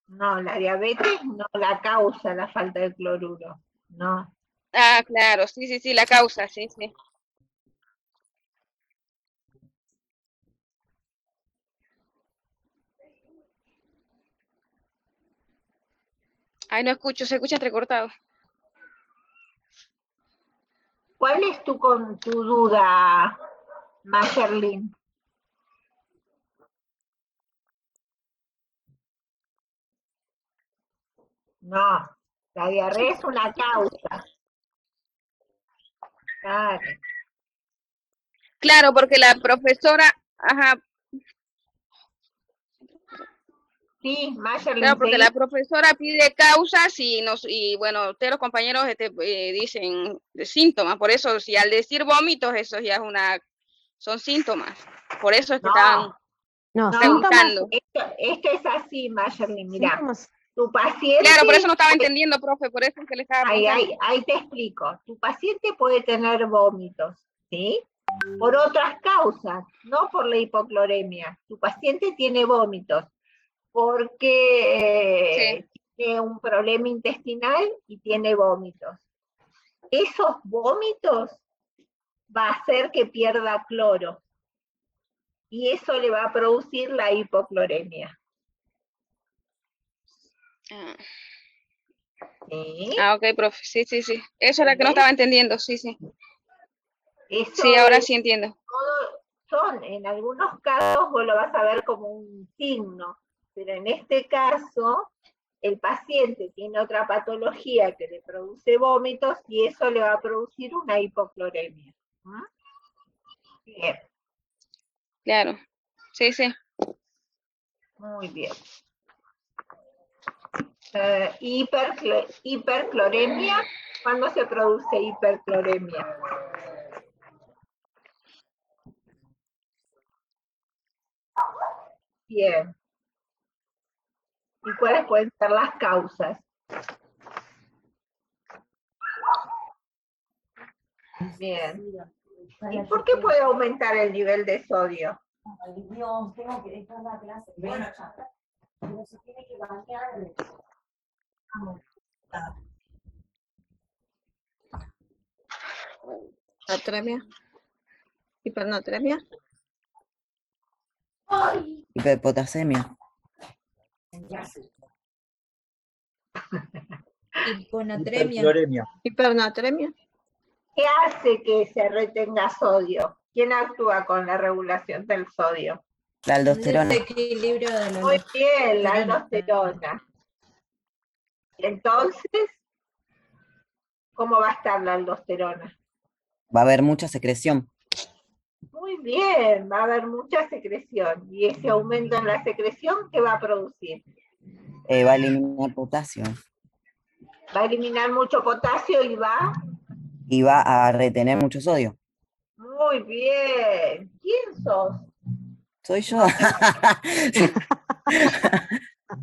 No, la diabetes no la causa la falta de cloruro, no. Ah, claro, sí, la causa, sí. Ay, no escucho, se escucha entrecortado. ¿Cuál es tu duda, Mayerlin? No, la diarrea es una causa. Claro. Claro, porque la profesora, ajá. Sí, Mayerlin. Claro, porque la profesora pide causas y bueno, ustedes los compañeros dicen de síntomas, por eso si al decir vómitos, eso ya son síntomas. Por eso es que estaban preguntando. Esto es así, Mayerlin, mira. Tu paciente... Claro, por eso no estaba entendiendo, profe, por eso es que le estaba preguntando. Ahí te explico. Tu paciente puede tener vómitos, ¿sí? Por otras causas, no por la hipocloremia. Tu paciente tiene vómitos porque tiene un problema intestinal y tiene vómitos. Esos vómitos va a hacer que pierda cloro y eso le va a producir la hipocloremia. ¿Sí? Ah, ok, profe, sí. Eso era que no estaba entendiendo, sí. Eso sí, ahora sí entiendo. En algunos casos vos lo vas a ver como un signo, pero en este caso el paciente tiene otra patología que le produce vómitos y eso le va a producir una hipocloremia. Bien. Claro, sí. Muy bien. Hipercloremia, ¿cuándo se produce hipercloremia? Bien. ¿Y cuáles pueden ser las causas? Bien. ¿Y por qué puede aumentar el nivel de sodio? Ay, Dios, tengo que dejar la clase. Bueno, pero se tiene que bañar. Natremia. Hipernatremia. Hiperpotasemia. Hiponatremia. Hipernatremia. ¿Qué hace que se retenga sodio? ¿Quién actúa con la regulación del sodio? La aldosterona. Equilibrio de la Muy bien, la aldosterona. Entonces, ¿cómo va a estar la aldosterona? Va a haber mucha secreción. Muy bien, va a haber mucha secreción. ¿Y ese aumento en la secreción qué va a producir? Va a eliminar potasio. Va a eliminar mucho potasio y va... Y va a retener mucho sodio. Muy bien. ¿Quién sos? Soy yo.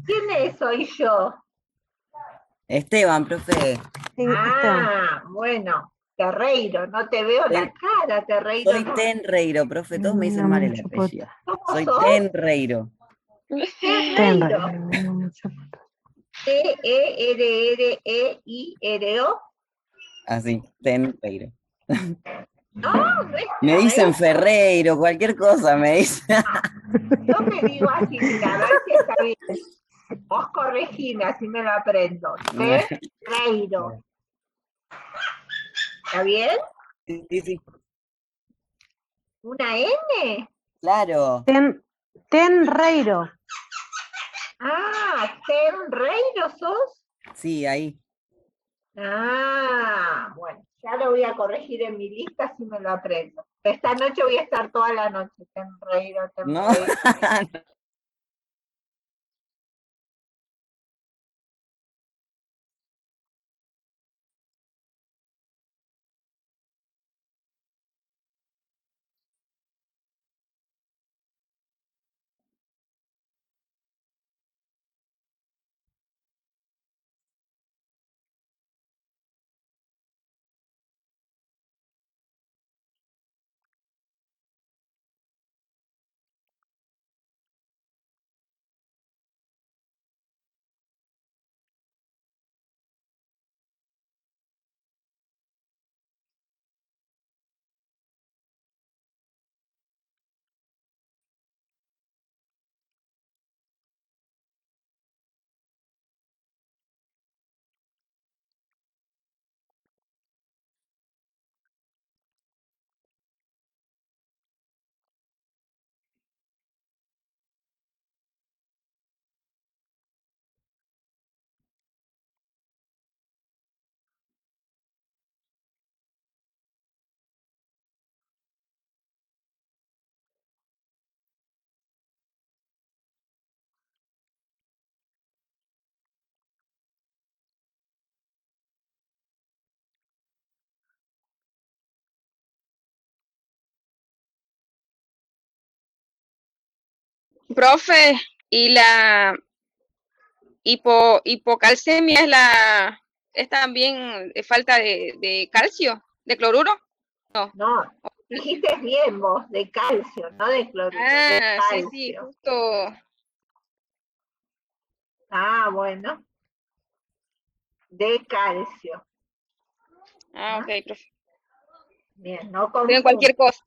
¿Quién es? Soy yo. Esteban, profe. Ah, bueno. Terreiro, no te veo la cara, Terreiro. Soy Tenreiro, profe, todos me dicen mal el apellido. Soy Tenreiro. Tenreiro. T-E-R-R-E-I-R-O. Así, Tenreiro. No, no es Me dicen Ferreiro, cualquier cosa me dicen. Yo me digo así, mira, a ver si está bien. Vos corregime, así me lo aprendo. Ferreiro. ¿Está bien? Sí. ¿Una N? Claro. Tenreiro. Ah, ¿Tenreiro sos? Sí, ahí. Ah, bueno, ya lo voy a corregir en mi lista si me lo aprendo. Esta noche voy a estar toda la noche. Tenreiro. No. Profe, ¿y la hipocalcemia es también falta de calcio, de cloruro? No. No, dijiste bien vos, de calcio, no de cloruro, de calcio. Sí, justo. Ah, bueno. De calcio. Ok, profe. Bien, no confundas. Cualquier cosa.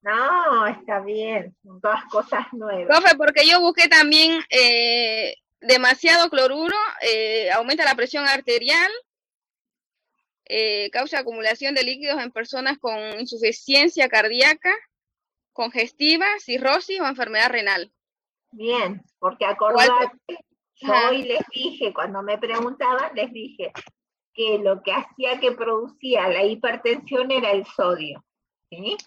No, está bien, son todas cosas nuevas. Profe, porque yo busqué también demasiado cloruro, aumenta la presión arterial, causa acumulación de líquidos en personas con insuficiencia cardíaca, congestiva, cirrosis o enfermedad renal. Bien, porque acordate, yo hoy les dije, cuando me preguntaban, les dije que lo que hacía que producía la hipertensión era el sodio. ¿Sí?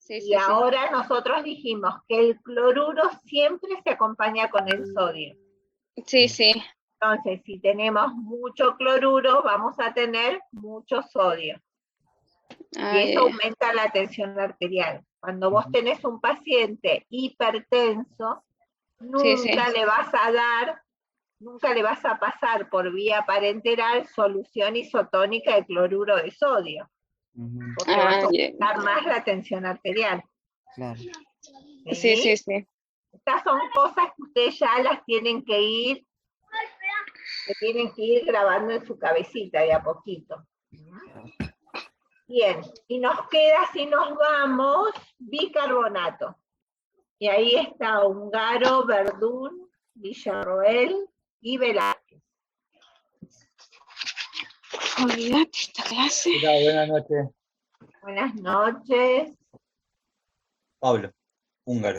Y ahora nosotros dijimos que el cloruro siempre se acompaña con el sodio. Sí, sí. Entonces, si tenemos mucho cloruro, vamos a tener mucho sodio. Y eso aumenta la tensión arterial. Cuando vos tenés un paciente hipertenso, nunca le vas a dar, nunca le vas a pasar por vía parenteral solución isotónica de cloruro de sodio. Porque vas a aumentar más la tensión arterial. Claro. Sí. Estas son cosas que ustedes ya las tienen que ir grabando en su cabecita de a poquito. Bien, y nos queda, si nos vamos, bicarbonato. Y ahí está Ungaro, Verdún, Villarroel y Velázquez. Olvídate esta clase. Buenas noches. Buenas noches. Pablo, húngaro.